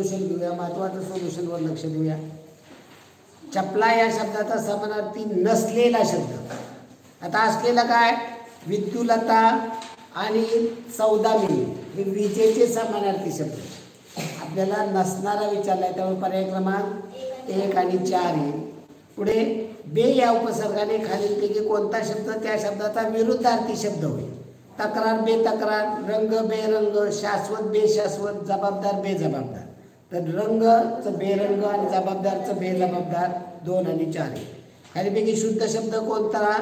Solution घेऊया, महत्वाचं सोल्युशनवर लक्ष देऊया. चपला या शब्दाचा समानार्थी नसलेला शब्द. आता असलेला काय, विद्युलता आणि 14 मिनिट हे विजेचे समानार्थी शब्द. आपल्याला नसणारा विचारला आहे त्यामुळे पर्याय क्रमांक 1 आणि 4 येईल. पुढे बे या उपसर्गाने खालीलपैकी कोणता शब्द त्या शब्दाचा विरुद्धार्थी शब्द होईल. तक्रार बेतक्रार, रंग बेरंग, शाश्वत बेशाश्वत, जबाबदार बेजबाबदार. तर रंगचं बेरंग आणि जबाबदारचं बेजबाबदार 2 आणि 4 आहे. खालीपैकी शुद्ध शब्द कोणता,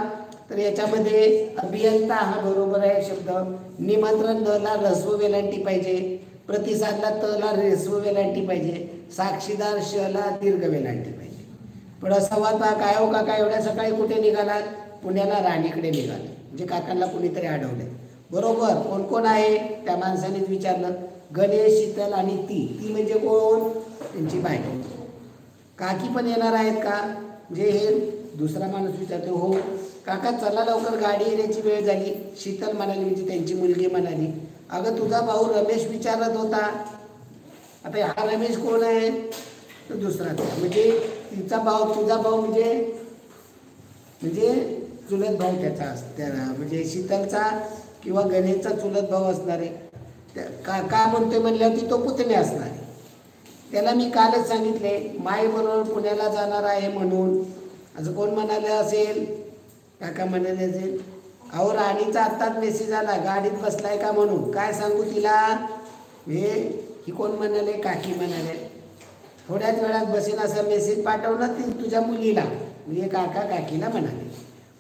तर याच्यामध्ये अभियंता हा बरोबर आहे शब्द. निमंत्रण न ला ऱ्हस्व वेलांटी पाहिजे, प्रतिसादला त ला ऱ्हस्व वेलांटी पाहिजे, साक्षीदार श ला दीर्घ वेलांटी पाहिजे. पण संवाद काय हो काका एवढ्या सकाळी कुठे निघालात, पुण्याला राणीकडे निघाले. म्हणजे काकांना कुणीतरी अडवले. बरोबर, कोण कोण आहे त्या माणसानेच विचारलं. गणेश, शीतल आणि ती म्हणजे कोण, त्यांची बायको. काकी पण येणार आहेत का, म्हणजे हे दुसरा माणूस विचारतो. हो काका चला लवकर गाडी येण्याची वेळ झाली. शीतल म्हणाली, म्हणजे त्यांची मुलगी म्हणाली, अगं तुझा भाऊ रमेश विचारत होता. आता हा रमेश कोण आहे, तर दुसरा. म्हणजे तिचा भाऊ, तुझा भाऊ म्हणजे चुलत भाऊ त्याचा म्हणजे शीतलचा किंवा गणेशचा चुलत भाऊ असणार आहे. का म्हणतोय म्हणल्यावरती तो पुतणे असणार आहे. त्याला मी कालच सांगितले माईबरोबर पुण्याला जाणार आहे म्हणून. असं कोण म्हणाले असेल, काका म्हणाले असेल. अहो राणीचा आत्ताच मेसेज आला, गाडीत बसलाय का म्हणून. काय सांगू तिला, ही कोण म्हणाले, काकी म्हणाले. थोड्याच वेळात बसेन असा मेसेज पाठवला ती तुझ्या मुलीला, म्हणजे काका काकीला म्हणाले.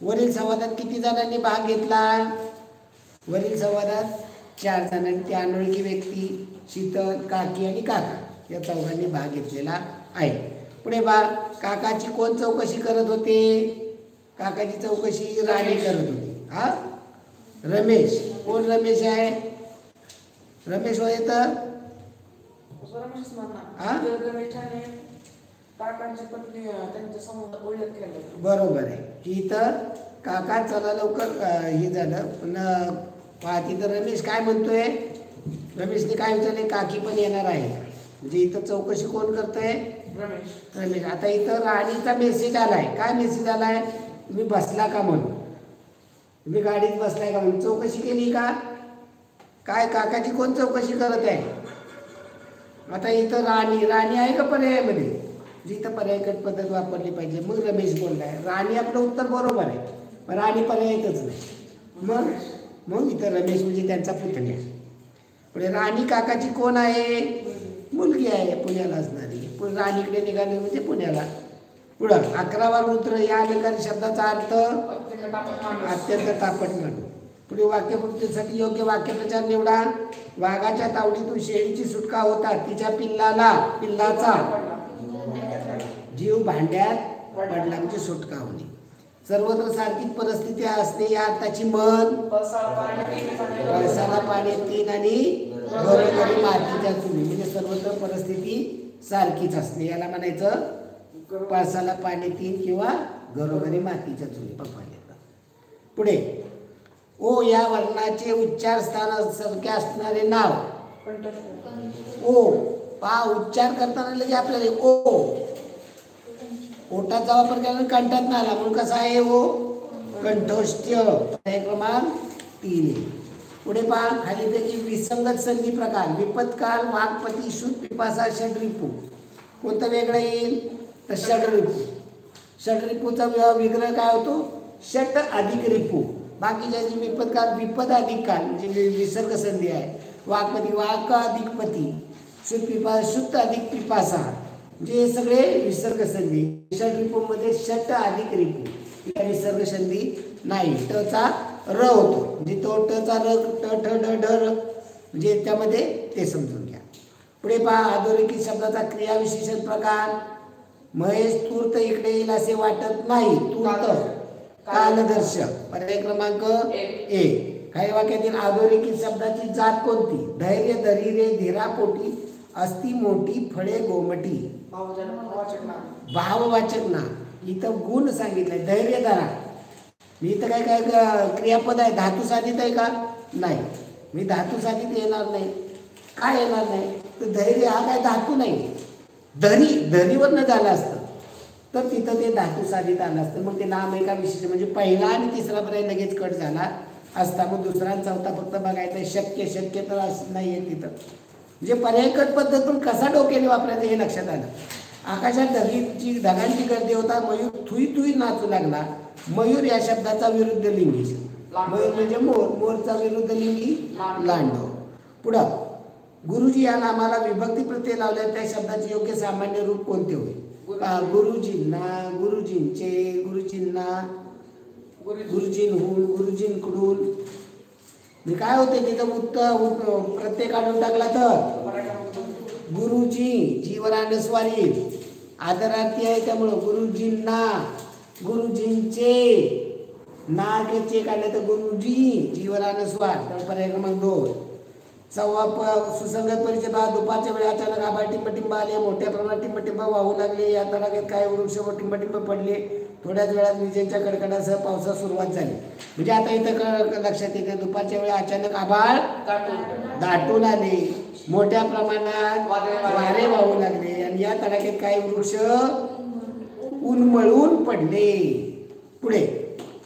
वरील संवादात किती जणांनी भाग घेतला, वरील संवादात 4 जणांनी. ती अनोळखी व्यक्ती, शीतल, काकी आणि काका या चौघांनी भाग घेतलेला आहे. पुढे काकाची कोण चौकशी करत होते, काकाची चौकशी राणी करत होती. हा रमेश, कोण रमेश आहे, रमेश होय तर बरोबर आहे की. तर काका चला लवकर हे झालं. पण पाहती तर रमेश काय म्हणतोय, रमेशने काय विचारले, काकी पण येणार आहे. म्हणजे इथं चौकशी कोण करतोय, रमेश. आता इथं राणीचा मेसेज आलाय. काय मेसेज आलाय, तुम्ही बसला का म्हणून, तुम्ही गाडीत बसलाय का म्हणून. चौकशी केली का काय, काकाची कोण चौकशी करत आहे. आता इथं राणी आहे का पर्यायामध्ये, जिथं पर्यायकट पद्धत वापरली पाहिजे. मग रमेश बोललाय, राणी आपलं उत्तर बरोबर आहे, पण राणी पर्यायतच नाही. मग इथं रमेश म्हणजे त्यांचा पुतण्या. पुढे राणी काकाची कोण आहे, मुलगी आहे, पुण्याला असणारी. पुढे राणीकडे निघाले म्हणजे पुण्याला. पुढं 11वा रुद्र या अलंकारी शब्दाचा अर्थ अत्यंत तापट मानू. पुढे वाक्यपूर्तीसाठी योग्य वाक्यप्रचार निवडा. वाघाच्या तावडीतून शेळीची सुटका होता, तिच्या पिल्लाचा जीव भांड्यात पडला, म्हणजे सुटका होणे. सर्वत्र सारखीच परिस्थिती असणे या अर्थाची म्हण. पळसाला पाणी 3 आणि घरोघरी मातीच्या चुली. म्हणजे सर्वत्र परिस्थिती सारखीच असणे याला म्हणायचं पळसाला पाणी 3 किंवा घरोघरी मातीच्या चुली. पप्पा पुढे ओ या वर्णाचे उच्चार स्थानासारखे असणारे नाव. ओ उच्चार करताना लगे आपल्याला ओटाचा वापर केला कंठात नाही आला म्हणून कसा आहे, ओ कंठोष्ठ्य. क्रमांक 3. पुढे पहा खालीपैकी विसंगत संधी प्रकार. विपत्काल, वाघपती, शुद्ध, पिपासा, षड्रिपू. कोणतं वेगळं येईल, तर षड्रिपू. षड्रिपूचा विग्रह काय होतो, षट अधिक रिपू. बाकीच्या जी विपत्काल, विपद अधिक काल म्हणजे विसर्ग संधी आहे. वाघपती, वाघ अधिक पती. शुद्ध पिपासा, शुद्ध अधिक पिपासा, म्हणजे हे सगळे विसर्ग संधी. षड्रिपूमध्ये षट अधिक रिपू या विसर्ग संधी नाही. टचा र होतो, म्हणजे तो टचा र, ट ठ ड ढ र, म्हणजे त्यामध्ये ते समजून घ्या. पुढे पहा अधोरेखित शब्दाचा क्रियाविशेषण प्रकार. महेश तूर्त इकडे येईल असे वाटत नाही. तूर्त कालदर्शक. पर्याय क्रमांक 1. काही वाक्यातील अधोरेखित शब्दाची जात कोणती. धैर्य, धीरे, धीरापोटी, अस्ति मोठी, फळे गोमटी. भाववाचक ना. इथं गुण सांगितलंय, धैर्य धरा. मी इथं काय क्रियापद आहे, धातू साधित आहे का, नाही. मी धातू साधित येणार नाही. काय येणार नाही, तर धैर्य हा काय धातू नाही, धरीवरनं झालं असतं तर तिथं ते धातू साधित आलं असतं. मग ते नाम एका विशिष्ट म्हणजे पहिला आणि तिसरा पर्याय लगेच कट झाला असता. मग दुसरा आणि चौथा फक्त बघायचा. शक्य तर असं नाही आहे तिथं. म्हणजे पर्याय कट पद्धतून कसा डोक्याने वापरायचं हे लक्षात आलं. आकाशात ढगांची गर्दी होता. मयूर थुई नाचू लागला. मयूर या शब्दाचा विरुद्ध लिंगी. मयूर म्हणजे मोर, मोरचा विरुद्ध लिंगी लांडो. पुढं गुरुजी या नामाला विभक्ती प्रत्यय लावल्या त्या शब्दाचे योग्य सामान्य रूप कोणते होईल? गुरुजींना, गुरुजींचे, गुरुजींना, गुरुजींहून, गुरुजींकडून. काय होते तिथं उत्तर प्रत्यय काढून टाकला तर गुरुजी, जीवर अनुस्वारी आदरार्थी आहे त्यामुळं गुरुजींना, गुरुजींचे, नागचे काढले तर गुरुजी, जीवर अनुस्वार. तर पर्याय क्रमांक 2. सुसंगत परिचय पहा. दुपारच्या वेळी अचानक आभाळ टिंबटिंब आले. मोठ्या प्रमाणात टिंबटिंब वाहू लागले. या तडाख्यात काही वृक्ष व टिंबटिंब पडले. थोड्याच वेळात विजेच्या कडकडासह पावसास सुरुवात झाली. म्हणजे आता इथं लक्षात येते दुपारच्या वेळी अचानक आभाळ दाटून आले. मोठ्या प्रमाणात वारे वाहू लागले आणि या तडाख्यात काही वृक्ष उन्मळून पडले. पुढे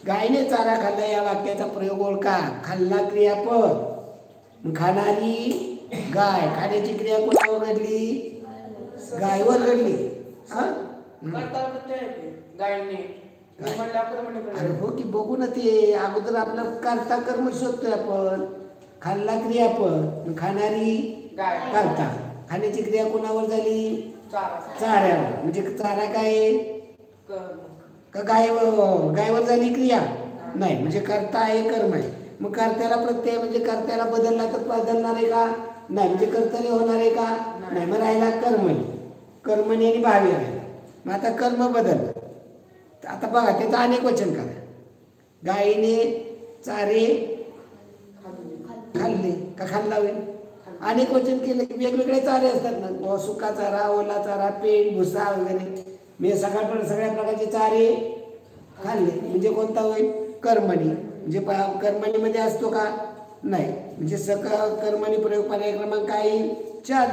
गायीने चारा खाल्ला या वाक्याचा प्रयोग ओळखा. खाल्ला क्रियापद. खाणारी गाय. खाण्याची क्रिया कोणावर घडली? गायवर घडली. अरे हो की बघू ना ते अगोदर आपलं कर्ता कर्म शोधतोय आपण. खाल्ला क्रियापद, खाणारी कर्ता. खाण्याची क्रिया कोणावर झाली? चाऱ्यावर. म्हणजे चारा काय का गायवर झाली क्रिया? नाही, म्हणजे कर्ता आहे, कर्म आहे. मग कर्त्याला प्रत्यय म्हणजे कर्त्याला बदलला तर बदलणार आहे का? नाही. म्हणजे कर्तव्य होणार आहे का? नाही. मग राहिला कर्मणी. कर्मणी आणि भावी राहिला. मग आता कर्म बदल. आता बघा त्याचं अनेक वचन करा. गायीने चारे खाल्ले का खाल्ला होईल? अनेक वचन केले की वेगवेगळे चारे असतात ना. सुका चारा, ओला चारा, पेंड, भुसा वगैरे. मी सगळ्या प्रकारचे चारे खाल्ले म्हणजे कोणता होईल? कर्मणी. म्हणजे कर्मणीमध्ये असतो का? नाही. म्हणजे कर्मणी प्रयोग पर्याय क्रमांक काय? 4.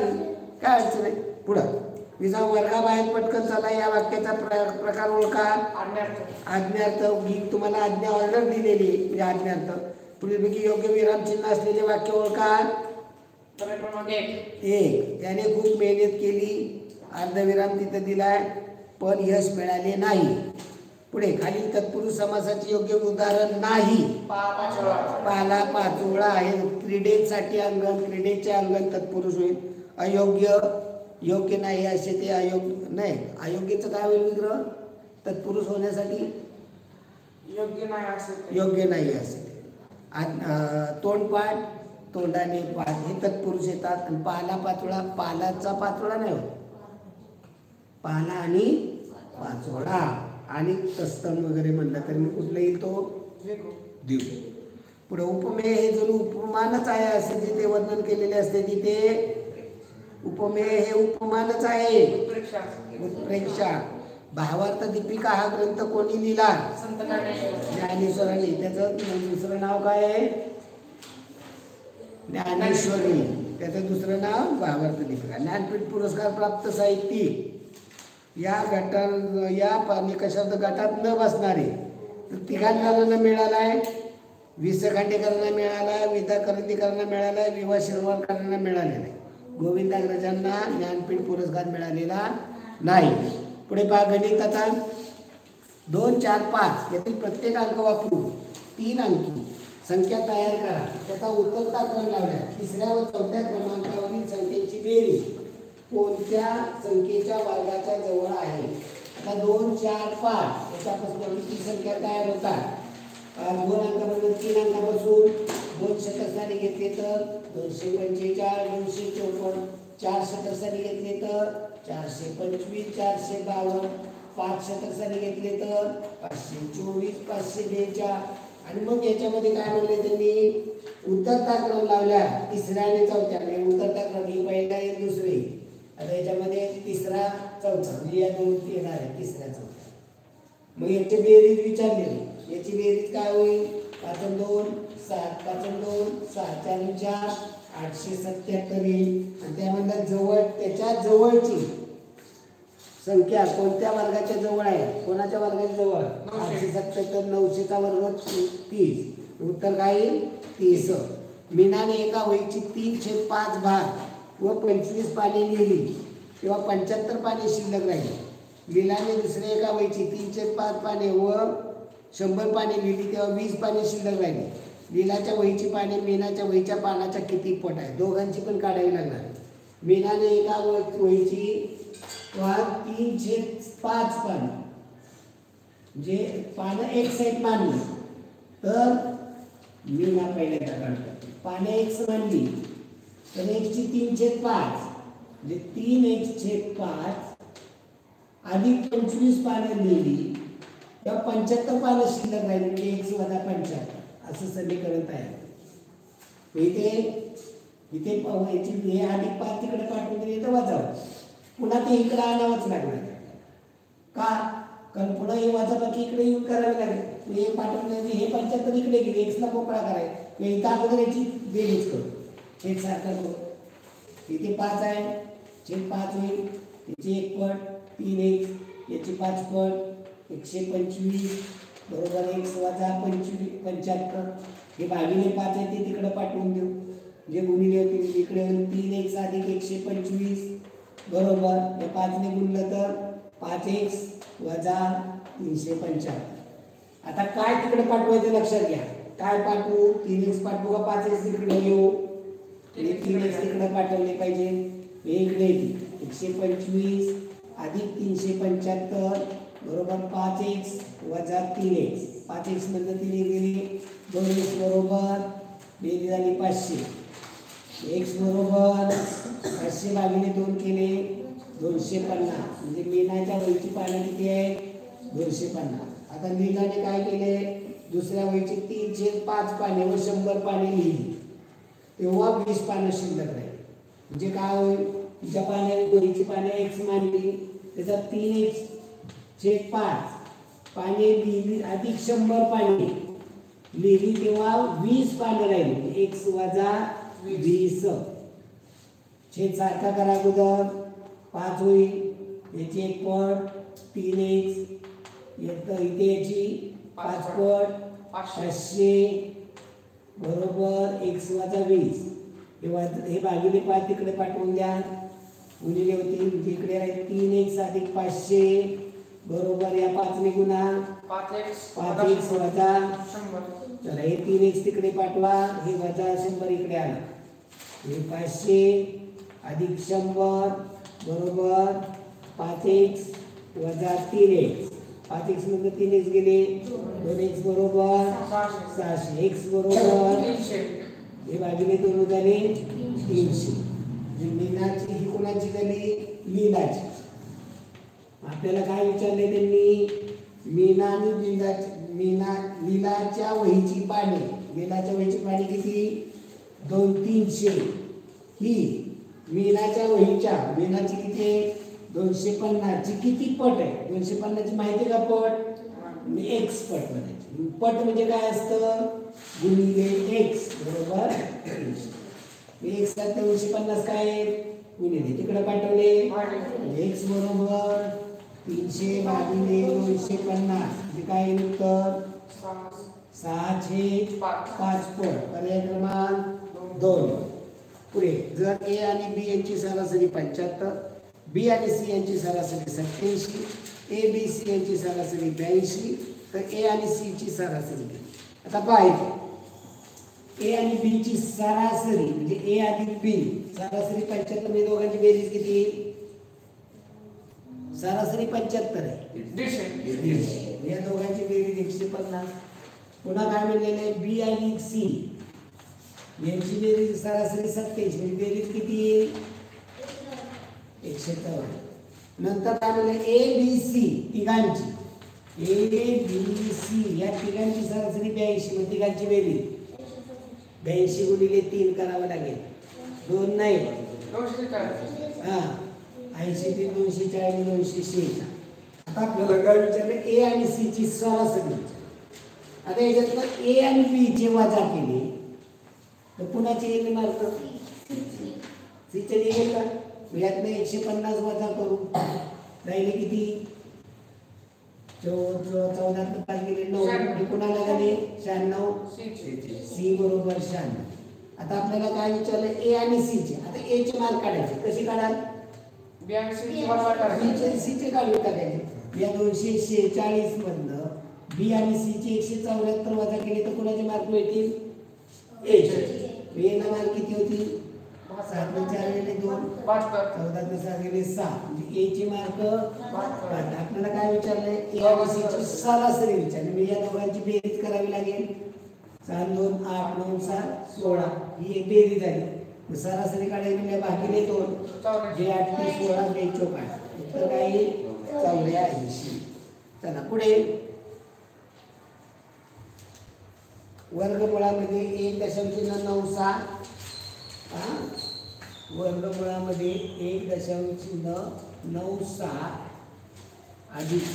काय अडचण आहे? पुढं विजा वर्गाबाहेर पटकन चला या वाक्याचा प्रकार ओळखा. आज्ञार्थ. ही तुम्हाला आज्ञा ऑर्डर दिलेली आहे म्हणजे आज्ञार्थ. पुढीलपैकी योग्य विराम चिन्ह असलेले वाक्य ओळखा. 1. त्याने खूप मेहनत केली. अर्धविराम तिथं दिलाय पण यश मिळाले नाही. पुढे खालील तत्पुरुष समासाचे योग्य उदाहरण नाही. पाला पाचोळा आहे. क्रीडेसाठी अंगण, क्रीडेचे अंगण तत्पुरुष होईल. अयोग्य, योग्य नाही असे ते अयोग्य नाही. अयोग्यचं काय होईल विग्रह? तत्पुरुष होण्यासाठी योग्य नाही असे. तोंडपाठ, तोंडाने पाठ हे तत्पुरुष येतात. आणि पाला पाचोळा, पालाचा पाचोळा नाही होत. पाला आणि पाचोळा आणि तस्तम वगैरे म्हणलं तर मग कुठलं येईल तो? देव. पुढे उपमेय हे जणू उपमानच आहे असे जिथे वर्णन केलेले असते तिथे उपमेय हे उपमानच आहे. उत्प्रेक्षा. भावार्थ दीपिका हा ग्रंथ कोणी लिहिला? ज्ञानेश्वरांनी. त्याचं दुसरं नाव काय आहे? ज्ञानेश्वरी. त्याचं दुसरं नाव भावार्थ दीपिका. ज्ञानपीठ पुरस्कार प्राप्त साहित्यिक या निकषार्थ गटात न बसणारे तिघांना मिळालाय. विस खांडेकरांना मिळाला, विदा करंदीकरांना मिळाला, विवा शिरवाडकरांना मिळालेला आहे. गोविंदाग्रजांना ज्ञानपीठ पुरस्कार मिळालेला नाही. पुढे पहा गणिताचा 2, 4, 5 यातील प्रत्येक अंक वापरून 3 अंकी संख्या तयार करा. त्याचा उत्तरता क्रम लावला. 3ऱ्या व 4थ्या क्रमांकावरील संख्येची बेरीज कोणत्या संख्येच्या वर्गाच्या जवळ आहे? आता 2, 4, 5 याच्यापासून किती संख्या तयार होतात? 2 अंकापासून 3 अंकापासून 2 शतस्थानी घेतले तर 245, 254. 4 शतस्थानी घेतले तर 425, 452. 5 शतस्थानी घेतले तर 524, 542. आणि मग याच्यामध्ये काय म्हणले त्यांनी? उत्तरता क्रम लावल्या. 3ऱ्या आणि 4थ्या उत्तरता क्रम ही पहिला आणि दुसरी. आता याच्यामध्ये 3रा 4था म्हणजे या 2 येणार आहे. 3ऱ्या 4थ्या. मग याची बेरीज विचारलेली. याची बेरीज काय होईल? 5 2 7, 5 2 7, 4 4 877 येईल आणि त्यामधल्या जवळ त्याच्या जवळची संख्या कोणत्या वर्गाच्या जवळ आहे? कोणाच्या वर्गाच्या जवळ? 877 900चा वर्ग 30. उत्तर काय येईल? 30. मीनाने एका वहीची 3/5 भाग व 25 पाने लिहिली तेव्हा 75 पाने शिल्लक राहिली. लीलाने दुसऱ्या एका वहीची 3/5 पाने व 100 पाने लिहिली तेव्हा 20 पाने शिल्लक राहिली. लीलाच्या वहीची पाने मीनाच्या वहीच्या पानाच्या किती पट आहे? दोघांची पण काढावी लागणार. मीनाने एका वहीची 3/5 पान म्हणजे पानं एक साईड मांडली तर मीना पहिल्यांदा काढतो. पाने एक्स मांडली तर एक्सची 3/5 म्हणजे 3x/5 अधिक 25 पानं लिहिली तेव्हा 75 पानं शिल्लक राहिली म्हणजे एक्स वजा 75 असं समीकरण तयार. इथे हे अधिक 5 तिकडे पाठवून दिले तर वजा पुन्हा ते इकडे आणावंच लागणार. का? कारण पुन्हा हे वजाबाकी इकडे येऊन करावे लागेल. हे पाठवून हे 75 इकडे गेले एक्सला मोकळा करायला इथं अगोदर याची बेरीज करू. हे सारखं करू. इथे 5 आहे छेद 5 होईल याची 1 पट 3x याची 5 पट 125 बरोबर x वजा 75. हे भागिले 5 आहे ते तिकडे पाठवून देऊ. जे गुणिले होतील इकडे 3x अधिक 125 बरोबर हे 5 ने गुणलं तर 5x वजा 375. आता काय तिकडे पाठवायचं लक्षात घ्या. काय पाठवू? 3x पाठवू का 5x तिकडे येऊ? 3x तिकडे पाठवले पाहिजे. हे इकडे येते 125 अधिक 375 बरोबर 5x वजा 3x. 5x मधनं 3 गेली 2x बरोबर बेरीज झाली 500. x बरोबर 500 भागिले 2 केले 250 म्हणजे मीनाच्या वहीची पानं किती आहे? 250. आता लीलाने काय केले? दुसऱ्या वहीची 3/5 पाने व 100 पाने लिहिली तेव्हा 20 पानं शिल्लक राहील. म्हणजे काय होईल? तिच्या वहीची पाने x मानली त्याचा 3x/5 पाने लिहिली अधिक 100 पाने लिहिली तेव्हा 20 पानं राहिली x वजा 20. छेद सारखा करा अगोदर 5 होईल याची 1 पट 3x इथे याची 5 पट 500 बरोबर x वजा 20. हे भागिले 5 तिकडे पाठवून द्या. गुणिले होतील इकडे राहील 3x अधिक 500 बरोबर या 5 ने गुणा 5x वजा 100. तर हे 3x तिकडे पाठवा हे वजा 100 इकडे आलं. हे 500 अधिक 100 बरोबर 5x वजा 3x. 5x मधून 3x गेले 2x बरोबर 600 x बरोबर हे भागिले 2 झाले 300. मीनाची ही कोणाची झाली? लीलाची. आपल्याला काय विचारले त्यांनी? मीना आणि लीलाच्या वहीची पाने. लीलाच्या वहीची पाने किती? 200-300. ही मीनाच्या मीनाची किती? 250 ची किती पट आहे? 250 ची माहिती का पट? x पट म्हणायची. पट म्हणजे काय असतं? गुणिले x बरोबर 300. x ला 250 काय गुणिले तिकडे पाठवले x बरोबर 300 भागिले 250 म्हणजे काय उत्तर 6/5 पट. पर्याय क्रमांक 2 पुढे. जर a आणि b यांची सरासरी 75 b आणि c यांची सरासरी 87 a b c यांची सरासरी 82 तर a आणि c ची सरासरी. आता पाहायचं a आणि b ची सरासरी म्हणजे a अधिक b सरासरी 75 म्हणजे दोघांची बेरीज किती? सरासरी 75 आहे. या दोघांची बेरीज 150. पुन्हा काय म्हणलेलं आहे? b आणि c यांची बेरीज सरासरी 27 म्हणजे बेरीज किती येईल? 153. नंतर काय म्हणले? a b c तिघांची a b c या तिघांची सरासरी 82 म्हणजे तिघांची बेरीज 82 गुणिले 3 करावं लागेल. 2 नाही हा 80 ते 240 260. आता आपल्याला काय विचारलं? a आणि c ची सरासरी. आता याच्यातलं a आणि b चे वजा केले तर पुन्हा चेन मार्क सीचे निघेल का? यातनं 150 वजा करू राहिले किती? 14 5 गेले 9. कोणाला झाले? 96. सी बरोबर 96. आता आपल्याला काय विचारलं? ए आणि सी चे. आता ए चे मार्क काढायचे. कशी काढाल? बी आणि सी चे मार्क काढायचे. सी चे काढून टाकायचे. या 246 मधनं बी आणि सी चे 174 वजा केले तर कोणाचे मार्क मिळतील? ए चे. ए ला मार्क किती होती? 7 ने 4 गेले 2. 14 ने 7 गेले 6. म्हणजे ए चे मार्क 72. आपल्याला काय विचारलंय? ए आणि सी ची सरासरी विचारली. म्हणजे या दोघांची बेरीज करावी लागेल. 7 2 8 9 7 16 ही एक बेरीज झाली. सरासरी काढायला भागिले 2 जे 8 ते 16 ते 64. उत्तर काय येईल? 84. चला पुढे वर्गमुळामध्ये 1.96 वर्गमुळामध्ये 1.96 अधिक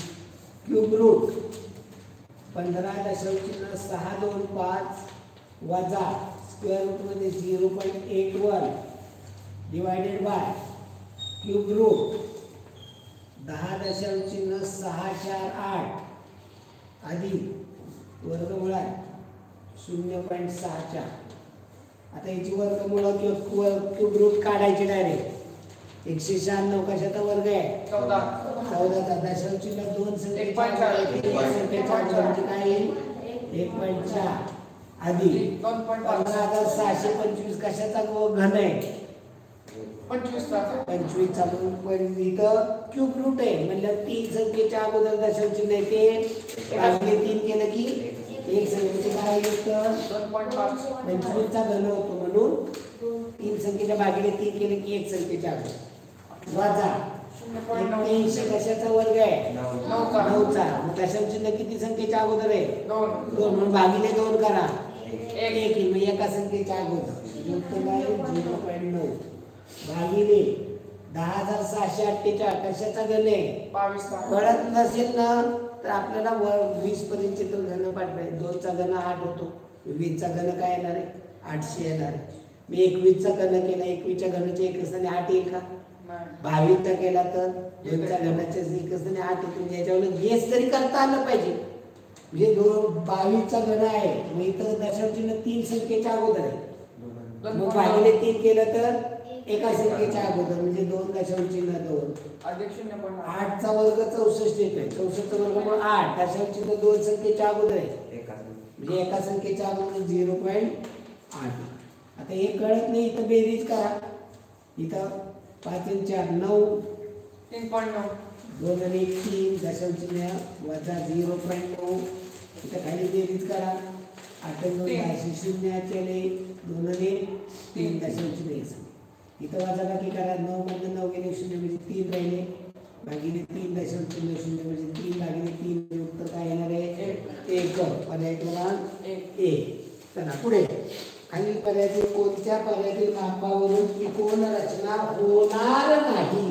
क्यूब रूट 15.625 वजा स्क्वेअर रूट मध्ये 0.81 डिवायडेड बाय क्यूब रूट 10.648 अधिक वर्गमुळात 0.64. आता याची वर्गमुळं किंवा क्यूब रूट काढायची डायरेक्ट. 196 कशाचा वर्ग आहे? 14चा. दशांशचिन्ह 2 संख्येचा काय येईल? 1.4 अधिक 15,625 कशाचा घन आहे? 25 चा. पण इथं क्यूब रूट आहे म्हणजे 3 संख्येच्या अगोदर दशांशचिन्ह आहे ते भागिले 3 केलं की एक संख्येचे काय येतं? 25 चा घन होतो म्हणून 3 संख्येच्या भागिले 3 केले की एक संख्येच्या अगोदर वजा 81 कशाचा वर्ग आहे? 9 चा. दशांशचिन्ह किती संख्येच्या अगोदर आहे? 2 म्हणून भागिले 2 करा. 1 मग एका संख्येच्या अगोदर उत्तर काय? 0.9 भागिले 10,648 कशाचा घन आहे? 22. कळत नसेल ना तर आपल्याला 20 पर्यंत घन पाठवाय. 2 चा घन 8 होतो. 20 चा घन काय येणार आहे? 800 येणार आहे. मी 21 चा घन केला. 21 च्या घनाच्या 1 असताना 8 येईल का? 22 चा केला तर 2 च्या घनाच्या 1 असताना 8 येतो. म्हणजे याच्यावर गेस तरी करता आलं पाहिजे. म्हणजे 22 चा घन आहे मग इथं दशांशचिन्ह 3 संख्येच्या अगोदर आहे. मग भागिले 3 केलं तर एका संख्येच्या अगोदर म्हणजे 2 दशांशचिन्ह 2 अधिक 0.8. 8 चा वर्ग 64 येतोय. 64 चा वर्ग म्हणून 8 दशांशचिन्ह 2 संख्येच्या अगोदर आहे म्हणजे एका संख्येच्या अगोदर 0.8. आता हे कळत नाही इथं बेरीज करा. इथं 5 आणि 4 9 3.9 2 आणि 1 3 दशांशचिन्ह वजा 0.9 इथं खाली बेरीज करा. 8 आणि 2 0 केले 2 आणि 3 दशांशचिन्ह इथं वजाबाकी करा. 9 मध्ये 9 गेले 0 म्हणजे 3 राहिले भागिले 3 दशांशचिन्ह 0 म्हणजे 3 भागिले 3 उत्तर काय येणार आहे? 1. पर्याय क्रमांक 1. चला पुढे खालील पर्यायातील कोणत्या पर्यायातील मापावरून त्रिकोण रचना होणार नाही?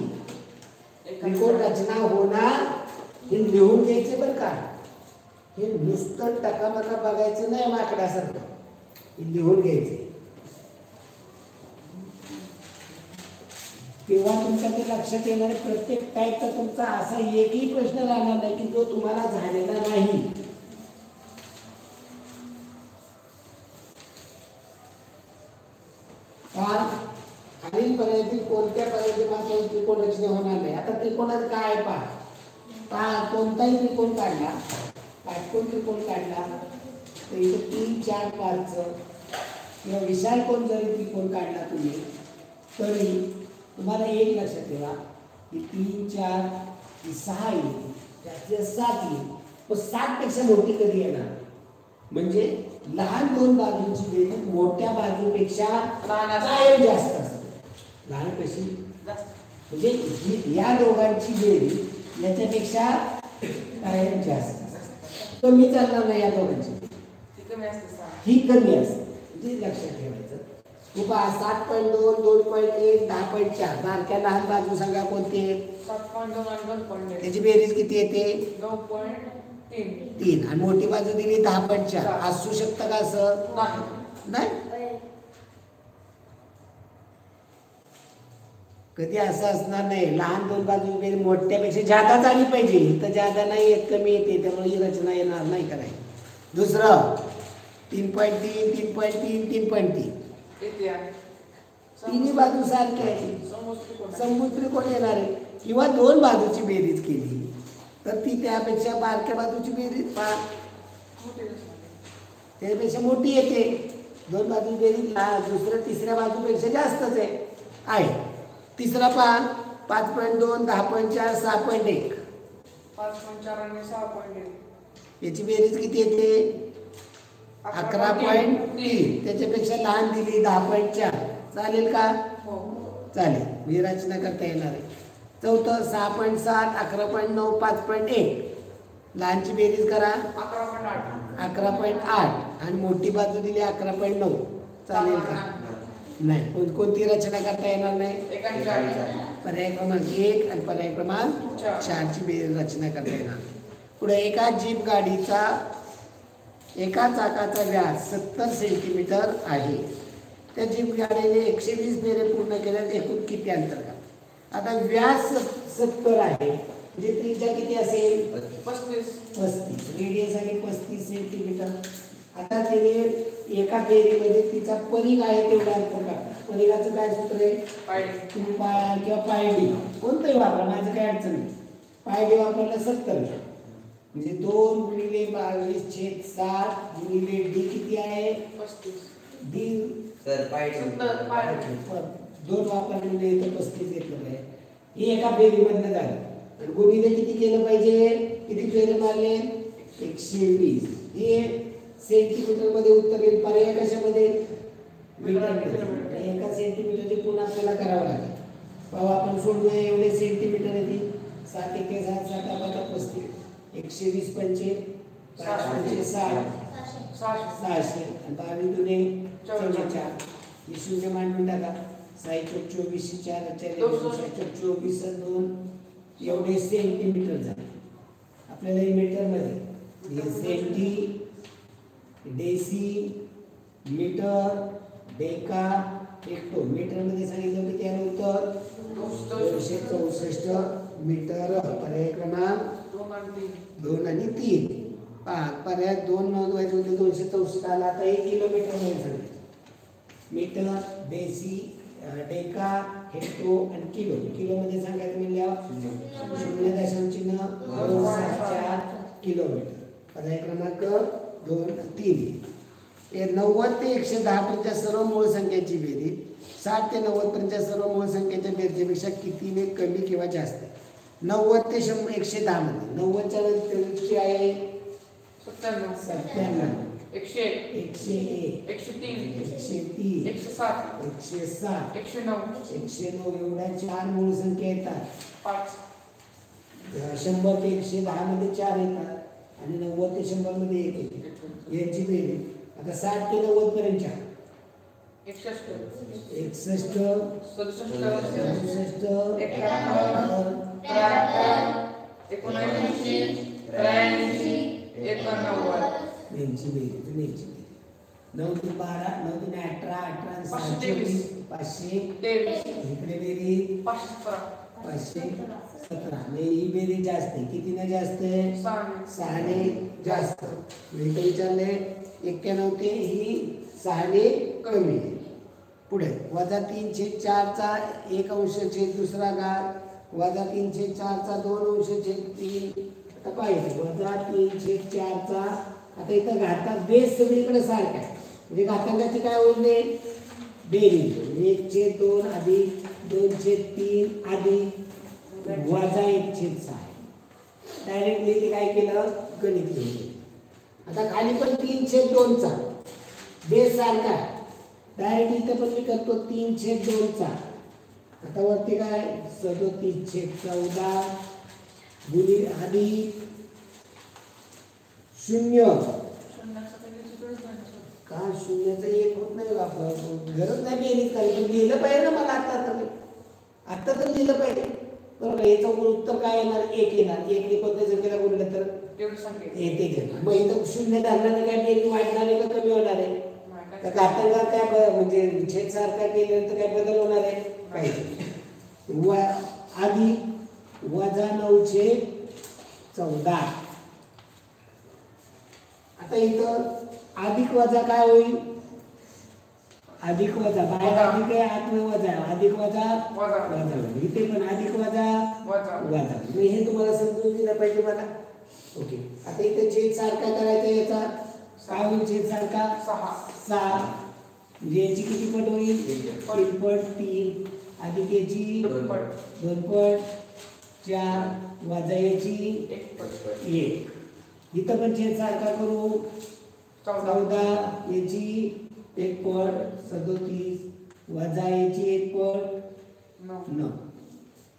त्रिकोण रचना होणार हे लिहून घ्यायचे बरं का. हे नुसतं टकामका बघायचं नाही माकडासारखं. हे लिहून घ्यायचे तेव्हा तुमच्या ते लक्षात येणार. प्रत्येक टाईपचा तुमचा असा एकही प्रश्न राहणार नाही की जो तुम्हाला झालेला नाही. खालील पर्यायातील कोणत्या पर्यायातील मापावरून त्रिकोण रचना होणार नाही? आता त्रिकोणात काय आहे पहा. कोणताही त्रिकोण काढला, काटकोन त्रिकोण काढला तर इथे 3 4 5 किंवा विशाल कोण जरी त्रिकोण काढला तुम्ही तरी तुम्हाला एक लक्षात ठेवा की 3 4 6 येईल त्याचे 7 येईल. पण 7 पेक्षा मोठी कधी येणार? म्हणजे लहान दोन बाजूंची बेरीज मोठ्या बाजूपेक्षा कायम जास्त असते. लहान कशी म्हणजे या दोघांची बेरीज याच्यापेक्षा कायम जास्त कमी चालणार नाही. या दोघांची ही कमी असते म्हणजे लक्षात ठेवायचं. 7.2 2.1 10.4 बारक्या लहान बाजू सांगा कोणते? 7.2 आणि 2.1 त्याची बेरीज किती येते? 9.3 आणि मोठी बाजू दिली 10.4. असू शकतं का असं? नाही. कधी असं असणार नाही. लहान दोन बाजू बेरीज मोठ्यापेक्षा जादाच आली पाहिजे. तर जादा नाही येत, कमी येते, त्यामुळे ही रचना येणार नाही. का नाही? दुसरं 3.3, 3.3, 3.3 येते आहे. तिन्ही बाजू सारखी आहे. समभुज येणार आहे. किंवा दोन बाजूची बेरीज केली तर ती त्यापेक्षा बारक्या बाजूची बेरीज त्यापेक्षा मोठी येते. दोन बाजू बेरीज दुसऱ्या तिसऱ्या बाजूपेक्षा जास्तच आहे. तिसरा पान 5.2, 10.4, 6.1 5.4 आणि 6.1 याची बेरीज किती येते? 11.3. त्याच्यापेक्षा लहान दिली 10.4. चालेल का? हो. चालेल. ही रचना करता येणार आहे. चौथं 6.7, 11.9, 5.1 लहानची बेरीज करा 11.8 11.8 आणि मोठी बाजू दिली 11.9. चालेल का? नाही. कोणती रचना करता येणार नाही? पर्याय क्रमांक 1 आणि पर्याय क्रमांक 4 ची बेरीज रचना करता येणार. पुढे एका जीप गाडीचा एका चाकाचा व्यास 70 सेंटीमीटर आहे. त्या जीप गाडीने 120 फेरे पूर्ण केल्यास एकूण किती अंतर का? आता व्यास 70 आहे म्हणजे त्रिज्या किती असेल? 35. रेडियस आहे 35 सेंटीमीटर. आता तिने एका फेरीमध्ये तिचा परिघ आहे तेवढा अंतर काढला. परिघाचं काय सूत्र आहे? तुम्ही पाय किंवा पायडी कोणतंही वापरा, माझं काय अडचण नाही. पायडी वापरला 70 म्हणजे 2 गुणिले 22/7 गुणिले डी किती आहे? 35. डी दोन वापरले तर 35 येतलं आहे. हे एका फेरीमधनं झालं. आणि गुणिले किती केलं पाहिजे? किती फेरे मारले? 120. हे सेंटीमीटर मध्ये उत्तर येईल. पर्याय कशामध्ये? मीटर. एका सेंटीमीटरचे पुन्हा आपल्याला करावं लागेल. पाहू आपण सोडूया. एवढे सेंटीमीटर येते. 7 एके 7, 7 8 35. 120 पंचे 60 600 आणि 22 दुने 44. हे शून्य मांडून टाका. 6 24 4 24 2 एवढे सेंटीमीटर झाले. आपल्याला हे मीटर मध्ये centi, deci, metre, deca, hecto metre मध्ये सांगितलं की त्याला उत्तर 264 मीटर. पर्याय क्रमांक 2 आणि 3. पर्याय 2 नोंदवायचे होते. 264 आला. आता 1 किलोमीटर मध्ये सांगितलं. मीटर, डेसी, डेका, हेक्टो आणि किलो. किलो मध्ये सांगायचं म्हणजे 0.264 किलोमीटर. पर्याय क्रमांक 2 आणि 3. 90 ते 110 पर्यंतच्या सर्व मूळ संख्येची बेरीज 60 ते 90 पर्यंतच्या सर्व मूळ संख्येच्या बेरजेपेक्षा कितीने कमी किंवा जास्त? 90 ते 110 मध्ये 90च्या नंतर आहे 97, 101, 101, 103, 107, 109 एवढ्या 4 मूळ संख्या येतात. 100 ते 110 मध्ये 4 येतात आणि 90 ते 100 मध्ये 1 येते. यांची बेरीज आता 60 ते 90 पर्यंतच्या 61, 67, 67, यांची बेरीज 9 ते 12, 9 ते 18, 18 500 इकडे बेरीज 517. ही बेरीज जास्त आहे. कितीने जास्त आहे? 6 ने जास्त. इथे विचारले 91 ते ही 6 ने कमी. पुढे -3/4 चा 1 अंश छेद दुसरा घात वजा 3/4 चा 2 अंश छेद 3. आता पाहिजे -3/4 चा. आता इथं घातात बेस सगळीकडे सारखा आहे म्हणजे घातांकाची काय होईल? बेरीज 1/2 अधिक 2/3 अधिक वजा 1/6. डायरेक्टली ते काय केलं? गणित लिहिले. आता खाली पण 3/2 चा बेस सारखा डायरेक्ट इथं पण मी करतो 3/2 चा. आता वरती काय 37/14 गुणिले अधिक 0 का 0चा 1 होत नाही. गरज नाही बेरीज करायची. पण लिहिलं पाहिजे ना मला. आता तर लिहिलं पाहिजे. बरोबर. याचं उत्तर काय येणार? 1 येणार. 1 ने कोणत्या संख्येला गुणलं तर येते घेणार. मग इथं 0 धरल्याने काय बेरीज वाढणार आहे का कमी होणार आहे? तर घातांकात काय म्हणजे छेद सारखा केल्यानंतर काय बदल होणार आहे? पाहिजे. अधिक वजा 914. आता इथं अधिक वजा काय होईल? अधिक वजा बाहेर अधिक आहे, आत वजा आहे. अधिक वजा वजा होईल. इथे पण अधिक वजा वजा. मग हे तुम्हाला समजून दिलं पाहिजे मला. ओके. आता इथे छेद सारखा करायचा याचा. काय होईल छेद सारखा? 6. म्हणजे याची किती पट होईल? 3 पट 3 अधिक याची 2 पट 4 वजा याची 1. इथं पण छेद सारखा करू. 14 याची 1 पट 37 वजा याची 1 पट 9.